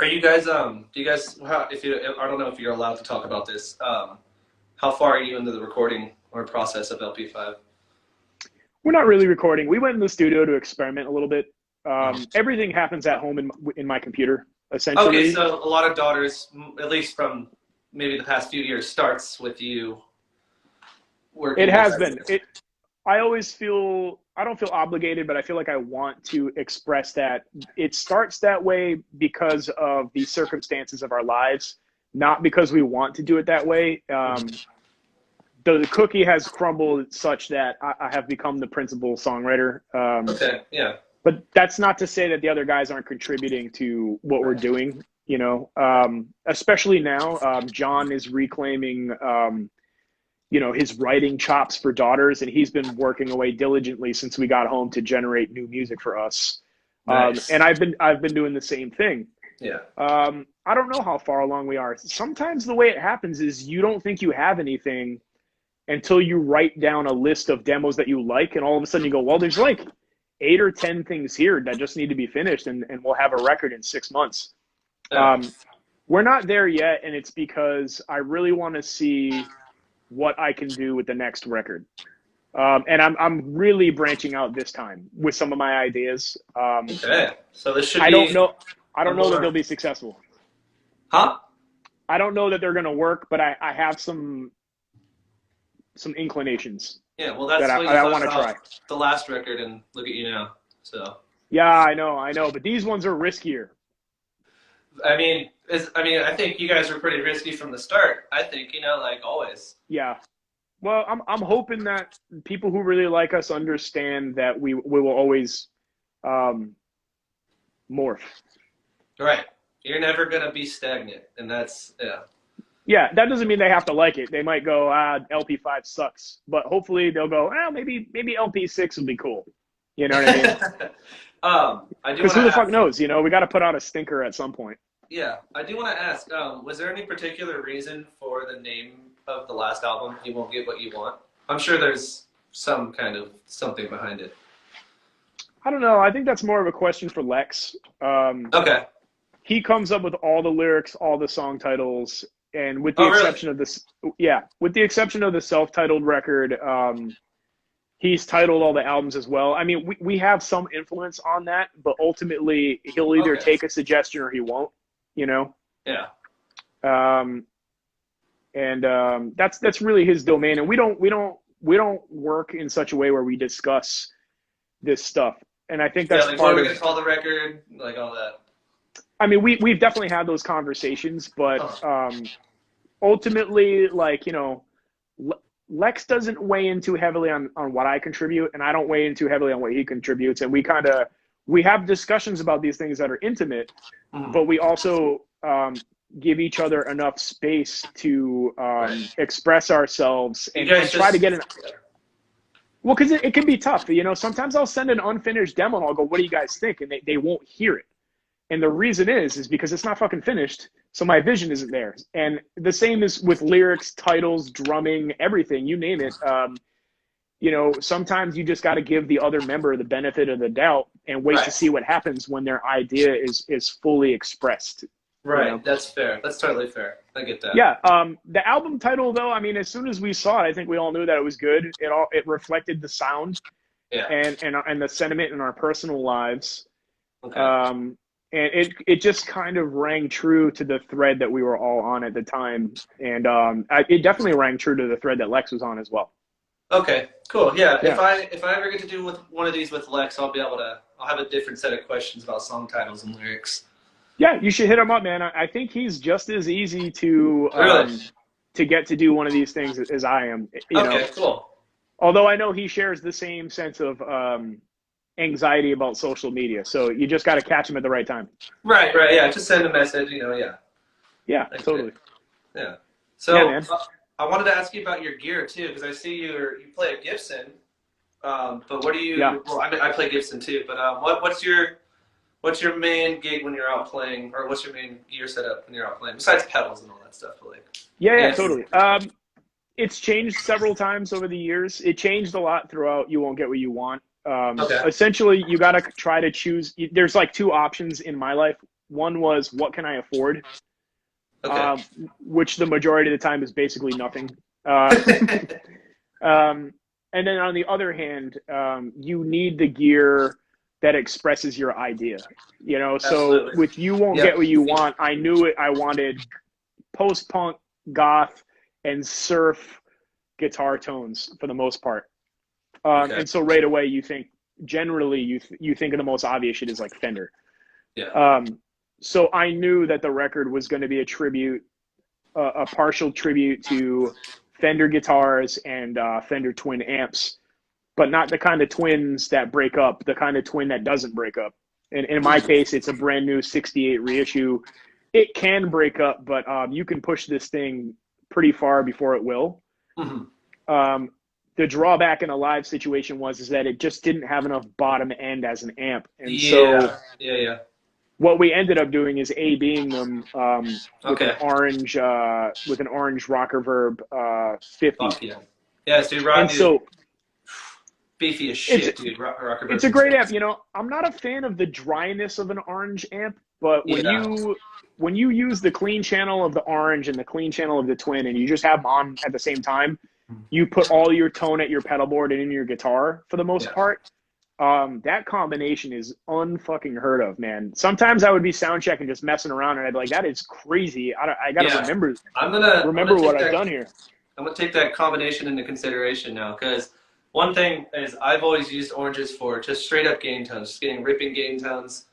Are you guys I don't know if you're allowed to talk about this, how far are you into the recording or process of LP5? We're not really recording. We went in the studio to experiment a little bit. Everything happens at home in my computer, essentially. Okay, so a lot of Daughters, at least from maybe the past few years, starts with you working. It has been. I always feel, I don't feel obligated, but I feel like I want to express that it starts that way because of the circumstances of our lives, not because we want to do it that way. The cookie has crumbled such that I have become the principal songwriter. Okay, yeah. But that's not to say that the other guys aren't contributing to what we're doing, you know, especially now. John is reclaiming, you know, his writing chops for Daughters, and he's been working away diligently since we got home to generate new music for us. Nice. And I've been doing the same thing. Yeah. I don't know how far along we are. Sometimes the way it happens is you don't think you have anything until you write down a list of demos that you like, and all of a sudden you go, well, there's like 8 or 10 things here that just need to be finished, and we'll have a record in 6 months. We're not there yet, and it's because I really want to see what I can do with the next record. And I'm really branching out this time with some of my ideas. Okay, so this should be... I don't know that they'll be successful. Huh? I don't know that they're going to work, but I have some inclinations. Yeah, well, that's that what I you want to thought try. about the last record, and look at you now. So. Yeah, I know, but these ones are riskier. I mean, I think you guys were pretty risky from the start. I think, you know, like always. Yeah. Well, I'm hoping that people who really like us understand that we will always morph. Right. You're never gonna be stagnant, and that's Yeah, that doesn't mean they have to like it. They might go, LP5 sucks, but hopefully they'll go, maybe LP6 will be cool. You know what I mean? I do. Because who the fuck knows? You know, we got to put out a stinker at some point. Yeah, I do want to ask. Was there any particular reason for the name of the last album? You won't get what you want. I'm sure there's some kind of something behind it. I don't know. I think that's more of a question for Lex. Okay. He comes up with all the lyrics, all the song titles, and with the exception of this, with the exception of the self-titled record, he's titled all the albums as well. I mean, we have some influence on that, but ultimately he'll either take a suggestion or he won't, you know? Yeah. That's really his domain. And we don't work in such a way where we discuss this stuff. And I think that's like part what of, we're going to call the record, like all that. I mean, we've definitely had those conversations, but ultimately, like, you know, Lex doesn't weigh in too heavily on what I contribute, and I don't weigh in too heavily on what he contributes. And we have discussions about these things that are intimate, but we also give each other enough space to express ourselves and try to get an. Well, because it can be tough. You know, sometimes I'll send an unfinished demo and I'll go, what do you guys think? And they won't hear it. And the reason is because it's not fucking finished, so my vision isn't there. And the same is with lyrics, titles, drumming, everything, you name it. You know, sometimes you just got to give the other member the benefit of the doubt and wait to see what happens when their idea is fully expressed. Right, you know? That's fair. That's totally fair. I get that. Yeah, the album title, though, I mean, as soon as we saw it, I think we all knew that it was good. It reflected the sound and the sentiment in our personal lives. Okay. And it just kind of rang true to the thread that we were all on at the time. And it definitely rang true to the thread that Lex was on as well. Okay, cool. Yeah, if I ever get to do one of these with Lex, I'll have a different set of questions about song titles and lyrics. Yeah, you should hit him up, man. I think he's just as easy to get to do one of these things as I am. You know? Cool. Although I know he shares the same sense of anxiety about social media, so you just got to catch him at the right time. Right, yeah. Just send a message, you know, Yeah, totally. Yeah. So I wanted to ask you about your gear too, because I see you play a Gibson. But what do you? Yeah. Well, I play Gibson too. But what's your main gig when you're out playing, or what's your main gear setup when you're out playing besides pedals and all that stuff? But like. Yeah, totally. It's changed several times over the years. It changed a lot throughout You Won't Get What You Want. Essentially, you got to try to choose. There's like two options in my life. One was, what can I afford? Which the majority of the time is basically nothing. And then on the other hand, you need the gear that expresses your idea. You know, so with You Won't Get What You Want, I knew it. I wanted post-punk, goth, and surf guitar tones for the most part. Okay. And so right away generally you think of the most obvious shit is like Fender. Yeah. So I knew that the record was going to be a tribute, a partial tribute to Fender guitars and Fender twin amps, but not the kind of twins that break up, the kind of twin that doesn't break up. And in my case, it's a brand new 68 reissue. It can break up, but you can push this thing pretty far before it will. The drawback in a live situation is that it just didn't have enough bottom end as an amp. And so what we ended up doing is A-Bing them with an orange Rocker Verb 50. Fuck yeah. Yeah, dude, And so beefy as shit, dude. Rocker it's a great amp. You know, I'm not a fan of the dryness of an orange amp, but when you use the clean channel of the orange and the clean channel of the twin and you just have them on at the same time, you put all your tone at your pedal board and in your guitar for the most part. That combination is unfucking heard of, man. Sometimes I would be sound checking, just messing around, and I'd be like, "That is crazy." I gotta remember. I'm gonna what I've done here. I'm gonna take that combination into consideration now, because one thing is I've always used oranges for just straight up gain tones, just getting ripping gain tones.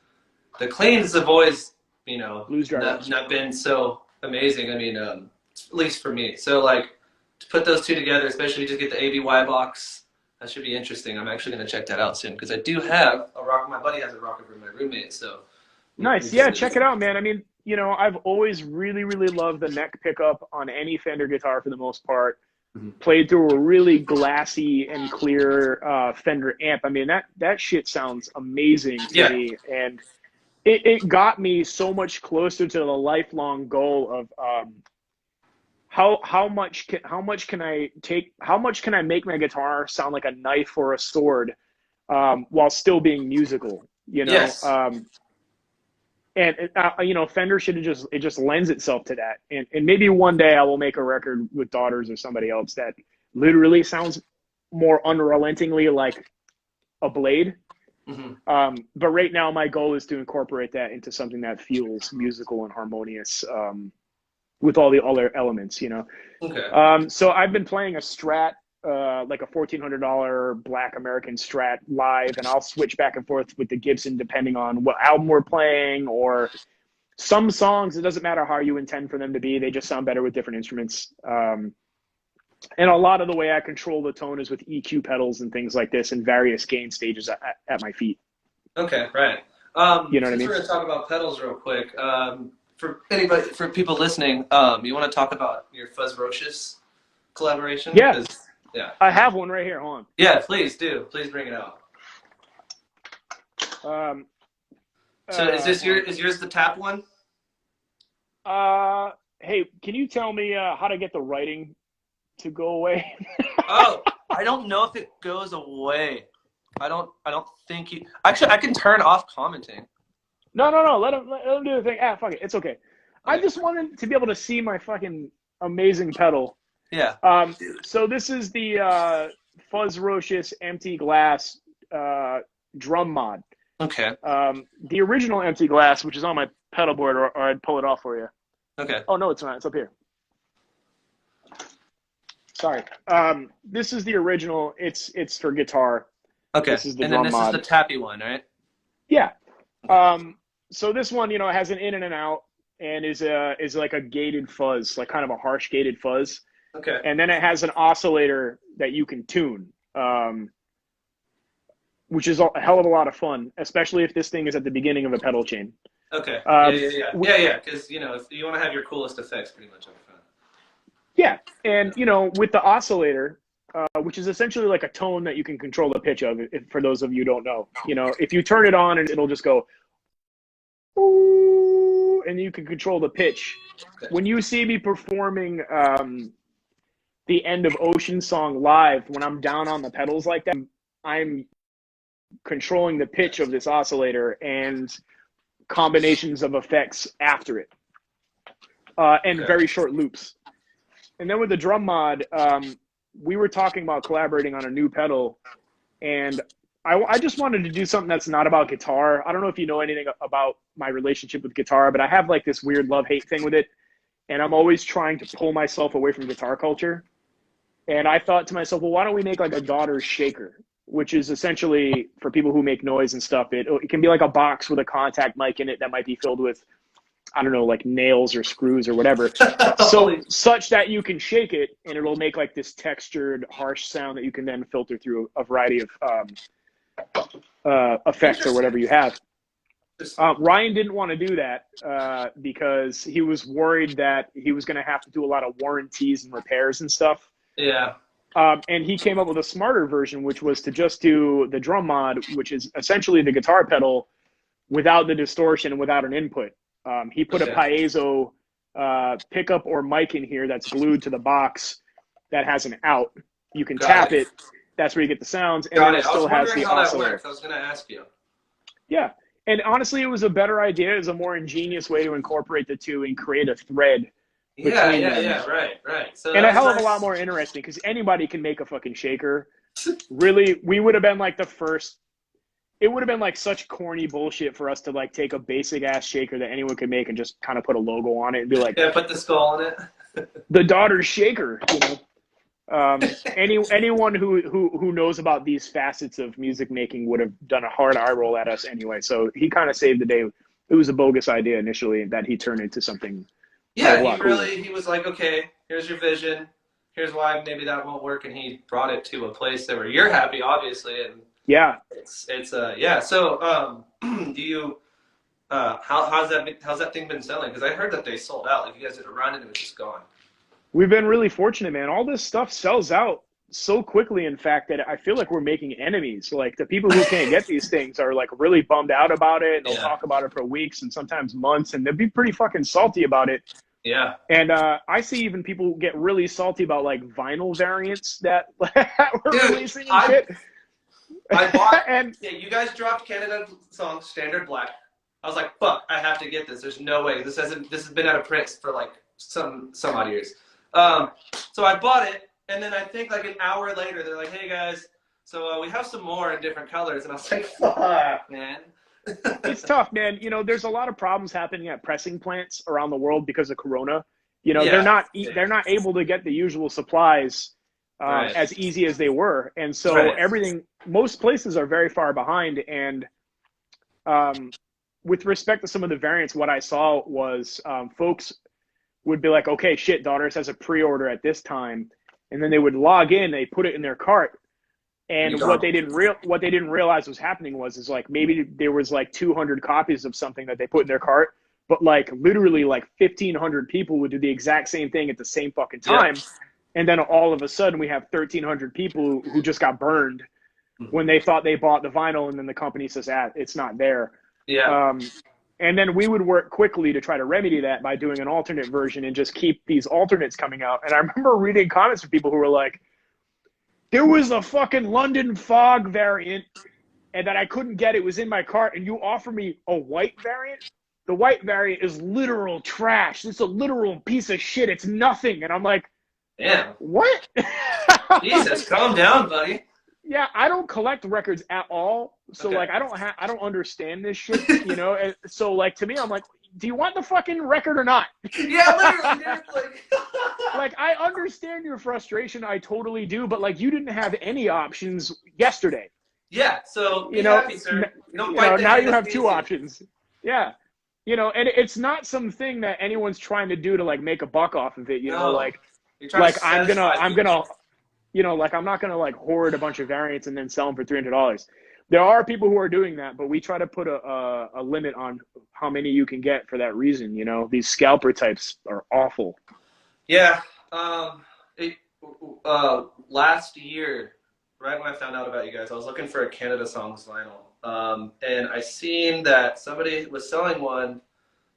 The cleans have always, not been so amazing. I mean, at least for me. So like to put those two together, especially just get the ABY box. That should be interesting. I'm actually going to check that out soon because I do have a rocker. My buddy has a rocker for my roommate. So nice. Yeah, check it out, man. I mean, I've always really, really loved the neck pickup on any Fender guitar for the most part. Played through a really glassy and clear Fender amp. I mean, that shit sounds amazing to me. And it got me so much closer to the lifelong goal of how much can I make my guitar sound like a knife or a sword while still being musical, Yes. Fender should have just lends itself to that. And maybe one day I will make a record with Daughters or somebody else that literally sounds more unrelentingly like a Blade. But right now my goal is to incorporate that into something that feels musical and harmonious, with all the other elements, Okay. So I've been playing a Strat, like a $1,400 Black American Strat live, and I'll switch back and forth with the Gibson depending on what album we're playing, or some songs, it doesn't matter how you intend for them to be, they just sound better with different instruments. And a lot of the way I control the tone is with EQ pedals and things like this and various gain stages at my feet. Okay, right. You know what I mean? We're going to talk about pedals real quick. For people listening, you want to talk about your Fuzzrocious collaboration? Yeah. Yeah. I have one right here. Hold on. Yeah, please do. Please bring it out. So is yours the tap one? Hey, can you tell me how to get the writing to go away? Oh, I don't know if it goes away. I don't think you. Actually, I can turn off commenting. No. Let him do the thing. Fuck it. It's okay. I just wanted to be able to see my fucking amazing pedal. Yeah. So this is the Fuzzrocious empty glass drum mod. Okay. The original empty glass, which is on my pedal board, or I'd pull it off for you. Okay. Oh no, it's not. It's up here. Sorry. This is the original. It's for guitar. Okay. This is the and drum then this mod. is the tappy one, right? Yeah. So this one, has an in and an out, and is like a gated fuzz, like kind of a harsh gated fuzz. Okay. And then it has an oscillator that you can tune, which is a hell of a lot of fun, especially if this thing is at the beginning of a pedal chain. Okay. Yeah. Because if you want to have your coolest effects, pretty much up front. Yeah, and with the oscillator, which is essentially like a tone that you can control the pitch of. For those of you who don't know, if you turn it on and it'll just go, ooh, and you can control the pitch. Okay. When you see me performing the end of Ocean Song live, when I'm down on the pedals like that, I'm controlling the pitch of this oscillator and combinations of effects after it, and very short loops. And then with the drum mod, we were talking about collaborating on a new pedal, and I just wanted to do something that's not about guitar. I don't know if you know anything about my relationship with guitar, but I have like this weird love-hate thing with it, and I'm always trying to pull myself away from guitar culture. And I thought to myself, well, why don't we make like a daughter's shaker, which is essentially for people who make noise and stuff. It can be like a box with a contact mic in it that might be filled with, I don't know, like nails or screws or whatever. So such that you can shake it and it'll make like this textured, harsh sound that you can then filter through a variety of effects or whatever you have. Ryan didn't want to do that because he was worried that he was going to have to do a lot of warranties and repairs and stuff. Yeah. And he came up with a smarter version, which was to just do the drum mod, which is essentially the guitar pedal without the distortion and without an input. He put a piezo pickup or mic in here that's glued to the box that has an out. You can tap it. That's where you get the sounds. And then it still has the oscillator. I was going to ask you. Yeah. And honestly, it was a better idea. It was a more ingenious way to incorporate the two and create a thread between them. Yeah, right. So and a hell of a lot more interesting because anybody can make a fucking shaker. Really, we would have been like the first. It would have been like such corny bullshit for us to like take a basic ass shaker that anyone could make and just kind of put a logo on it and be like, yeah, put the skull in it. The daughter's shaker, you know. Anyone who knows about these facets of music making would have done a hard eye roll at us anyway. So he kind of saved the day. It was a bogus idea initially that he turned into something. Yeah, he was like, okay, here's your vision. Here's why maybe that won't work, and he brought it to a place where you're happy, obviously, and yeah, it's yeah. So do you how's that thing been selling? Because I heard that they sold out. Like you guys did a run and it was just gone. We've been really fortunate, man. All this stuff sells out so quickly, in fact, that I feel like we're making enemies. Like the people who can't get these things are like really bummed out about it. And they'll talk about it for weeks and sometimes months, and they'll be pretty fucking salty about it. Yeah. And I see even people get really salty about like vinyl variants that we're releasing and shit. I bought, and yeah, you guys dropped Canada song Standard Black. I was like, fuck, I have to get this. There's no way. This has been out of print for like some odd years. So I bought it, and then I think like an hour later, they're like, hey guys, so we have some more in different colors. And I was like, fuck, man. It's tough, man. You know, there's a lot of problems happening at pressing plants around the world because of Corona. You know, they're not able to get the usual supplies as easy as they were. And so most places are very far behind. And with respect to some of the variants, what I saw was folks would be like, okay, shit, Daughters has a pre-order at this time. And then they would log in, they put it in their cart. And what they didn't realize was happening was like maybe there was like 200 copies of something that they put in their cart, but like literally like 1,500 people would do the exact same thing at the same fucking time. Yeah. And then all of a sudden we have 1,300 people who just got burned when they thought they bought the vinyl, and then the company says, it's not there. Yeah. And then we would work quickly to try to remedy that by doing an alternate version and just keep these alternates coming out. And I remember reading comments from people who were like, there was a fucking London Fog variant and that I couldn't get. It was in my cart, and you offer me a white variant? The white variant is literal trash. It's a literal piece of shit. It's nothing. And I'm like, damn. What? Jesus, calm down, buddy. Yeah, I don't collect records at all. So like I don't understand this shit, you know? And so like to me, I'm like, do you want the fucking record or not? Yeah, literally, dude. Like, I understand your frustration. I totally do. But, like, you didn't have any options yesterday. Yeah, so, happy, sir. Now you have two options. Yeah. You know, and it's not something that anyone's trying to do to, like, make a buck off of it. You know, like I'm gonna, you know, like, I'm not going to, like, hoard a bunch of variants and then sell them for $300. There are people who are doing that, but we try to put a limit on how many you can get for that reason. You know, these scalper types are awful. Yeah. Last year, right when I found out about you guys, I was looking for a Canada Songs vinyl. And I seen that somebody was selling one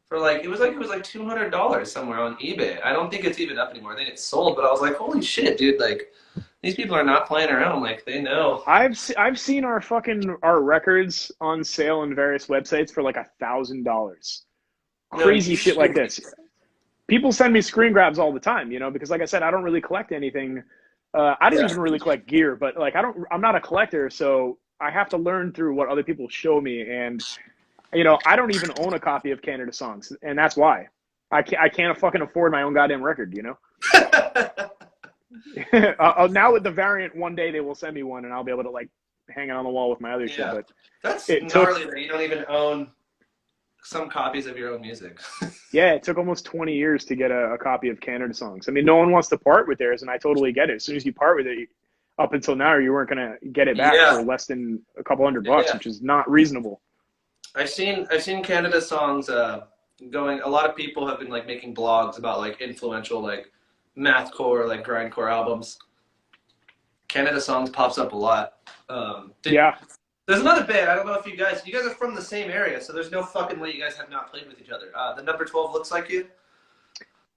for it was like $200 somewhere on eBay. I don't think it's even up anymore. I think it's sold, but I was like, holy shit, dude, like, these people are not playing around. Like, they know. I've seen our records on sale on various websites for like $1,000. Crazy shit like this. People send me screen grabs all the time, you know, because like I said, I don't really collect anything. I don't even really collect gear, but like I'm not a collector, so I have to learn through what other people show me. And you know, I don't even own a copy of Canada Songs, and that's why I can't fucking afford my own goddamn record, you know. Now with the variant, one day they will send me one, and I'll be able to like hang it on the wall with my other shit. Yeah. But That's it took, gnarly that you don't even own some copies of your own music. yeah, it took almost 20 years to get a copy of Canada Songs. I mean, no one wants to part with theirs, and I totally get it. As soon as you part with it, up until now, you weren't gonna get it back Yeah. for less than a couple $100, Yeah. which is not reasonable. I've seen Canada Songs going. A lot of people have been like making blogs about like influential like mathcore, like grindcore albums. Canada Songs pops up a lot. Yeah. There's another band. I don't know if you guys are from the same area, so there's no fucking way you guys have not played with each other. The Number 12 Looks Like You.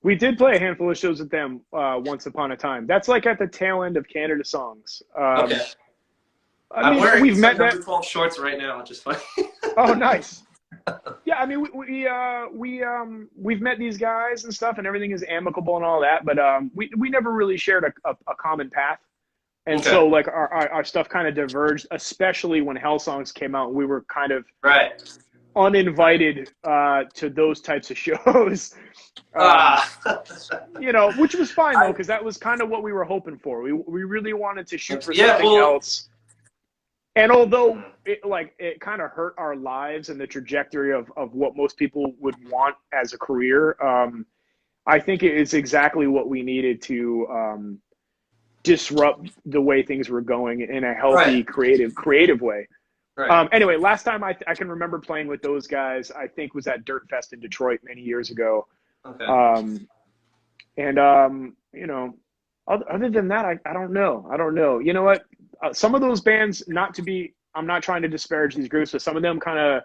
We did play a handful of shows with them once upon a time. That's like at the tail end of Canada Songs. Okay. I mean, I'm wearing we've met Number that. 12 shorts right now, which is funny. Oh, nice. Yeah, I mean, we've met these guys and stuff, and everything is amicable and all that, but we never really shared a common path. And Okay. so, like, our stuff kind of diverged, especially when Hell Songs came out. We were kind of Right. uninvited to those types of shows. You know, which was fine, though, because that was kind of what we were hoping for. We really wanted to shoot for something else. And although it kind of hurt our lives and the trajectory of what most people would want as a career, I think it is exactly what we needed to disrupt the way things were going in a healthy, creative way. Right. Anyway, last time I can remember playing with those guys, I think was at Dirt Fest in Detroit many years ago. Okay. You know, other than that, I don't know. You know what? Some of those bands, I'm not trying to disparage these groups, but some of them kind of,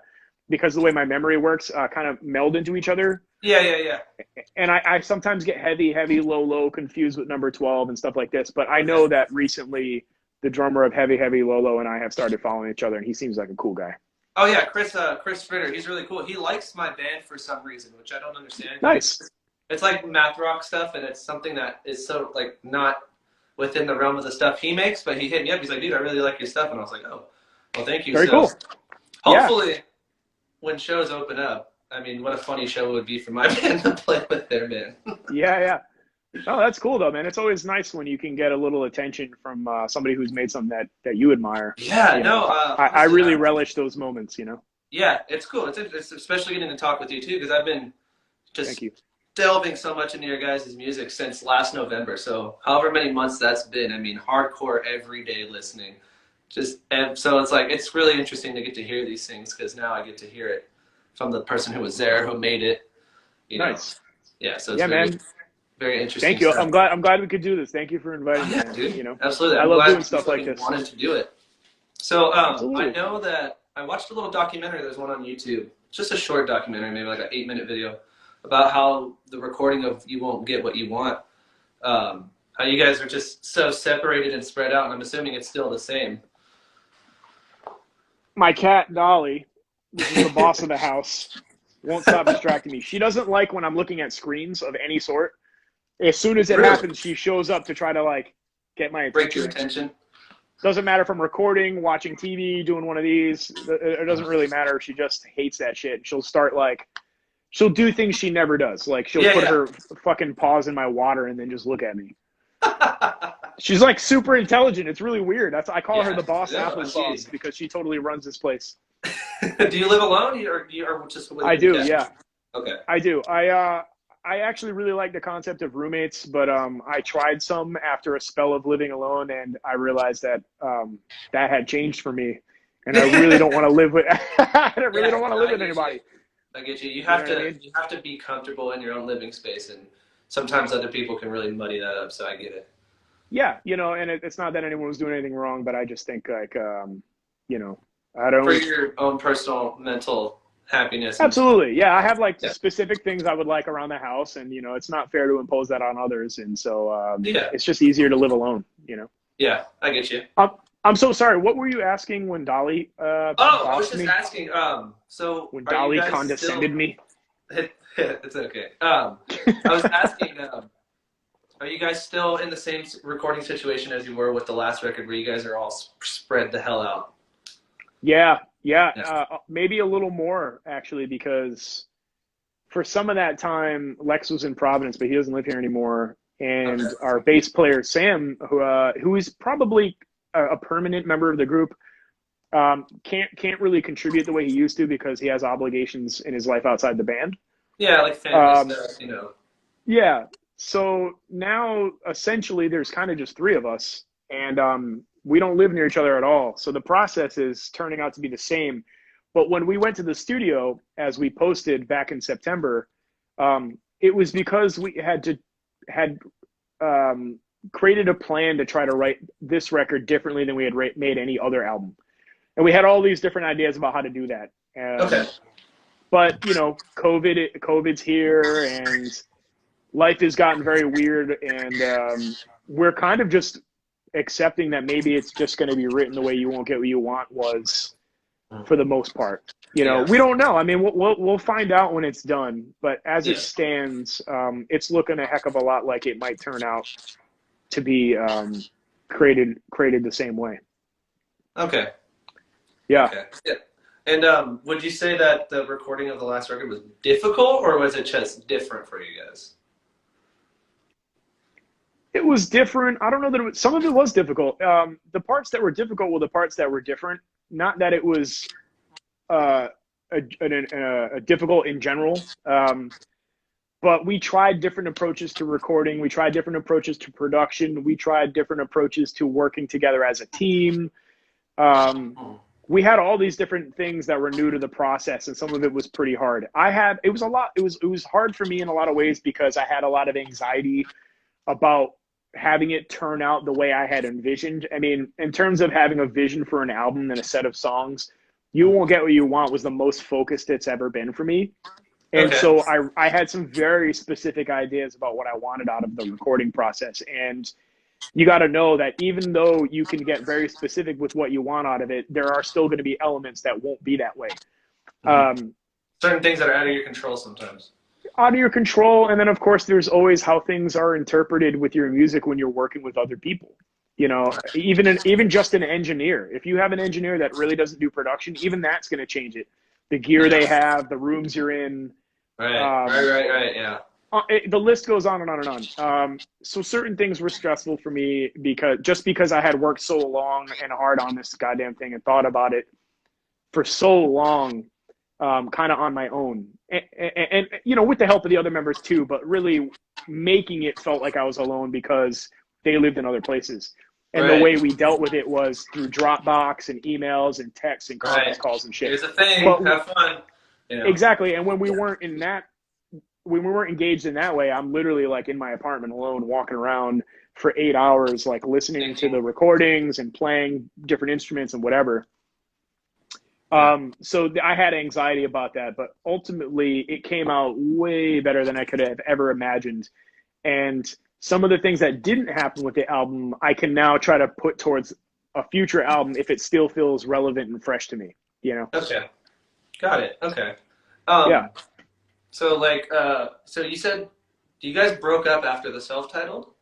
because of the way my memory works, kind of meld into each other. Yeah. And I sometimes get heavy, low confused with Number 12 and stuff like this. But I know that recently the drummer of Heavy, Low and I have started following each other, and he seems like a cool guy. Oh yeah, Chris Fritter, he's really cool. He likes my band for some reason, which I don't understand. Nice. It's like math rock stuff, and it's something that is so like not within the realm of the stuff he makes. But he hit me up. He's like, "Dude, I really like your stuff," and I was like, "Oh, well, thank you." Very cool. Hopefully, when shows open up, I mean, what a funny show it would be for my band to play with their band. Yeah. Oh, that's cool though, man. It's always nice when you can get a little attention from somebody who's made something that you admire. Yeah, you know? I really relish those moments, you know. Yeah, it's cool. It's especially getting to talk with you too, because I've been just delving so much into your guys' music since last November. So however many months that's been, I mean, hardcore every day listening. And so it's like it's really interesting to get to hear these things because now I get to hear it from the person who was there, who made it. You know? Nice. Yeah. So it's very interesting. Thank you. Stuff. I'm glad we could do this. Thank you for inviting me. Yeah, dude. You know, absolutely. I love doing stuff like this. Wanted to do it. So I know that I watched a little documentary. There's one on YouTube. Just a short documentary, maybe like an 8-minute video, about how the recording of "You Won't Get What You Want," how you guys are just so separated and spread out. And I'm assuming it's still the same. My cat Dolly, which is the boss of the house, won't stop distracting me. She doesn't like when I'm looking at screens of any sort. As soon as it happens, she shows up to try to like get my attention. Break your attention. Doesn't matter if I'm recording, watching TV, doing one of these. It doesn't really matter. She just hates that shit. She'll do things she never does. Like she'll put her fucking paws in my water and then just look at me. She's like super intelligent. It's really weird. I call her the boss applesauce because she totally runs this place. Do you live alone or just with I do, yeah. Okay. I do. I actually really like the concept of roommates, but I tried some after a spell of living alone, and I realized that that had changed for me, and I really don't want to live with. I really don't want to live with anybody. I get you. You have to be comfortable in your own living space, and sometimes other people can really muddy that up. So I get it. Yeah, you know, and it's not that anyone was doing anything wrong, but I just think like, you know, I don't. For your own personal mental happiness. Absolutely. Yeah. I have like specific things I would like around the house, and, you know, it's not fair to impose that on others. And so it's just easier to live alone, you know? Yeah, I get you. I'm so sorry. What were you asking when Dolly I was just asking, so when Dolly condescended me? It's okay. I was asking, are you guys still in the same recording situation as you were with the last record where you guys are all spread the hell out? Yeah. Maybe a little more, actually, because for some of that time, Lex was in Providence, but he doesn't live here anymore. and Okay. our bass player Sam, who is probably a permanent member of the group, can't really contribute the way he used to because he has obligations in his life outside the band. Yeah, like family stuff, you know. Yeah. So now essentially there's kind of just three of us, and we don't live near each other at all. So the process is turning out to be the same. But when we went to the studio, as we posted back in September, it was because we had created a plan to try to write this record differently than we had made any other album, and we had all these different ideas about how to do that. Okay. But you know, COVID's here, and life has gotten very weird, and we're kind of just accepting that maybe it's just going to be written the way You Won't Get What You Want was for the most part. You know, Yeah. we don't know. I mean, we'll find out when it's done. But as Yeah. it stands, it's looking a heck of a lot like it might turn out to be created the same way. Okay. Yeah. Okay. Yeah. And would you say that the recording of the last record was difficult, or was it just different for you guys? It was different. I don't know that some of it was difficult. The parts that were difficult were the parts that were different. Not that it was a difficult in general, but we tried different approaches to recording. We tried different approaches to production. We tried different approaches to working together as a team. We had all these different things that were new to the process, and some of it was pretty hard. It was hard for me in a lot of ways because I had a lot of anxiety about having it turn out the way I had envisioned. I mean, in terms of having a vision for an album and a set of songs, You Won't Get What You Want was the most focused it's ever been for me. And Okay. so I had some very specific ideas about what I wanted out of the recording process. And you got to know that even though you can get very specific with what you want out of it, there are still going to be elements that won't be that way. Certain things that are out of your control sometimes. Out of your control, and then of course there's always how things are interpreted with your music when you're working with other people. You know, even just an engineer. If you have an engineer that really doesn't do production, even that's going to change it. The gear they have, the rooms you're in. Right. Yeah. The list goes on and on and on. So certain things were stressful for me because I had worked so long and hard on this goddamn thing and thought about it for so long, kind of on my own, and you know, with the help of the other members too, but really making it felt like I was alone because they lived in other places. And the way we dealt with it was through Dropbox and emails and texts and conference calls and shit. Here's the thing, have fun. You know. Exactly. And when we weren't engaged in that way, I'm literally like in my apartment alone, walking around for 8 hours, like listening to the recordings and playing different instruments and whatever. So I had anxiety about that, but ultimately it came out way better than I could have ever imagined. And some of the things that didn't happen with the album, I can now try to put towards a future album if it still feels relevant and fresh to me, you know? Okay. Got it. Okay. Yeah. So like, so you said you guys broke up after the self-titled?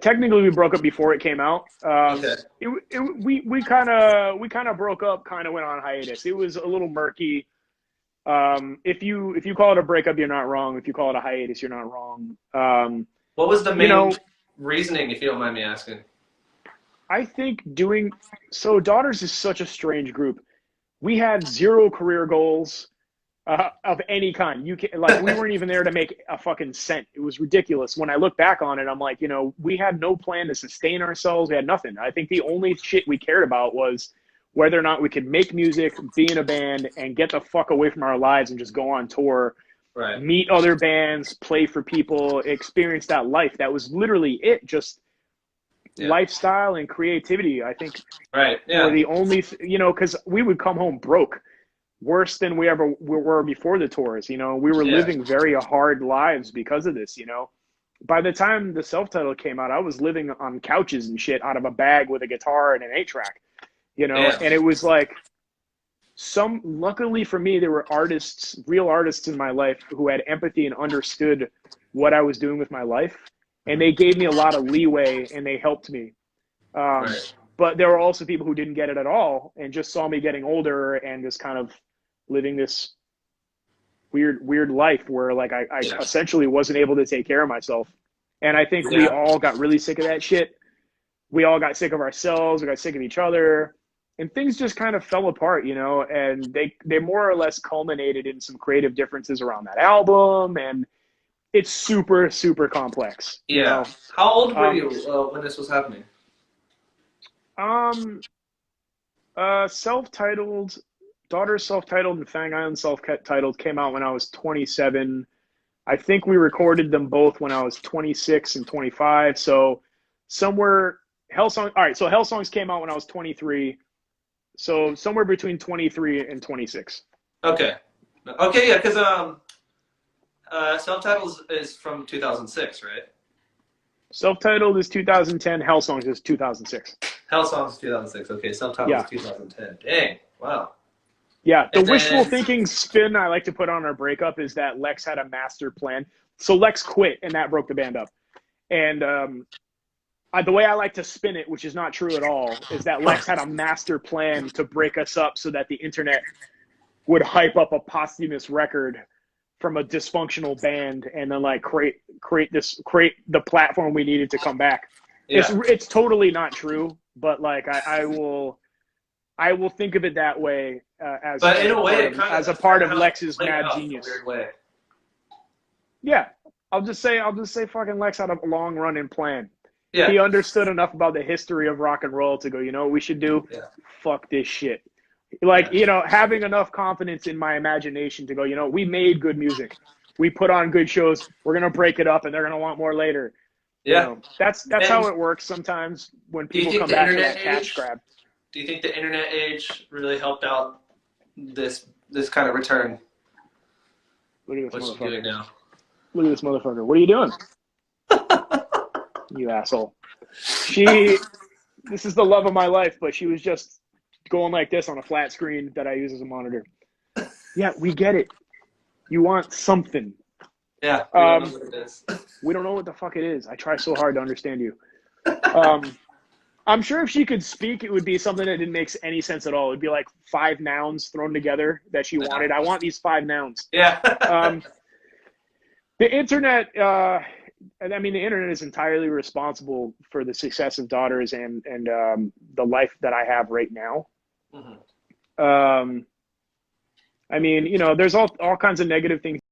Technically we broke up before it came out. Okay. We kind of broke up, kind of went on hiatus. It was a little murky. If you call it a breakup, you're not wrong. If you call it a hiatus, you're not wrong. What was the main reasoning, if you don't mind me asking? I think Daughters is such a strange group. We had zero career goals of any kind. We weren't even there to make a fucking cent. It was ridiculous. When I look back on it, I'm like, you know, we had no plan to sustain ourselves. We had nothing. I think the only shit we cared about was whether or not we could make music, be in a band, and get the fuck away from our lives and just go on tour, meet other bands, play for people, experience that life. That was literally it. Just lifestyle and creativity, I think. Right. Yeah. Were the only, because we would come home broke, worse than we ever were before the tours. You know, we were living very hard lives because of this. You know, by the time the self-titled came out, I was living on couches and shit out of a bag with a guitar and an 8-track. You know, and it was like luckily for me, there were real artists in my life who had empathy and understood what I was doing with my life. And they gave me a lot of leeway and they helped me. But there were also people who didn't get it at all and just saw me getting older and just kind of living this weird life where like I essentially wasn't able to take care of myself. And I think we all got really sick of that shit. We all got sick of ourselves. We got sick of each other. And things just kind of fell apart, you know, and they more or less culminated in some creative differences around that album. And it's super, super complex. Yeah. You know? How old were you when this was happening? Self-titled, Daughter's self-titled and Fang Island self-titled came out when I was 27. I think we recorded them both when I was 26 and 25. So somewhere Hellsong. All right, so Hellsongs came out when I was 23. So somewhere between 23 and 26. Okay. Okay, yeah, because Self-Titled is from 2006, right? Self-titled is 2010. Hellsongs is 2006. Hellsongs is 2006. Okay, Self-Titled is 2010. Dang, wow. Yeah, the And wishful then- thinking spin I like to put on our breakup is that Lex had a master plan. So Lex quit, and that broke the band up. And the way I like to spin it, which is not true at all, is that Lex had a master plan to break us up so that the internet would hype up a posthumous record from a dysfunctional band, and then like create the platform we needed to come back. Yeah. It's totally not true, but like I will think of it that way as But in a way, as a part of Lex's mad genius. Weird way. Yeah, I'll just say fucking Lex had a long running plan. Yeah. He understood enough about the history of rock and roll to go, you know what we should do? Yeah. Fuck this shit. Like, you know, having enough confidence in my imagination to go, you know, we made good music. We put on good shows. We're going to break it up and they're going to want more later. Yeah. You know, that's how it works sometimes when people come back to that cash grab. Do you think the internet age really helped out this kind of return? Look at this What's she motherfucker. doing now? Look at this motherfucker. What are you doing? You asshole. This is the love of my life, but she was just going like this on a flat screen that I use as a monitor. Yeah, we get it. You want something. Yeah, we don't know what it is. We don't know what the fuck it is. I try so hard to understand you. I'm sure if she could speak, it would be something that didn't make any sense at all. It'd be like 5 nouns thrown together that she wanted. I want these 5 nouns. Yeah. The internet, the internet is entirely responsible for the success of Daughters and the life that I have right now. Mm-hmm. I mean, you know, there's all kinds of negative things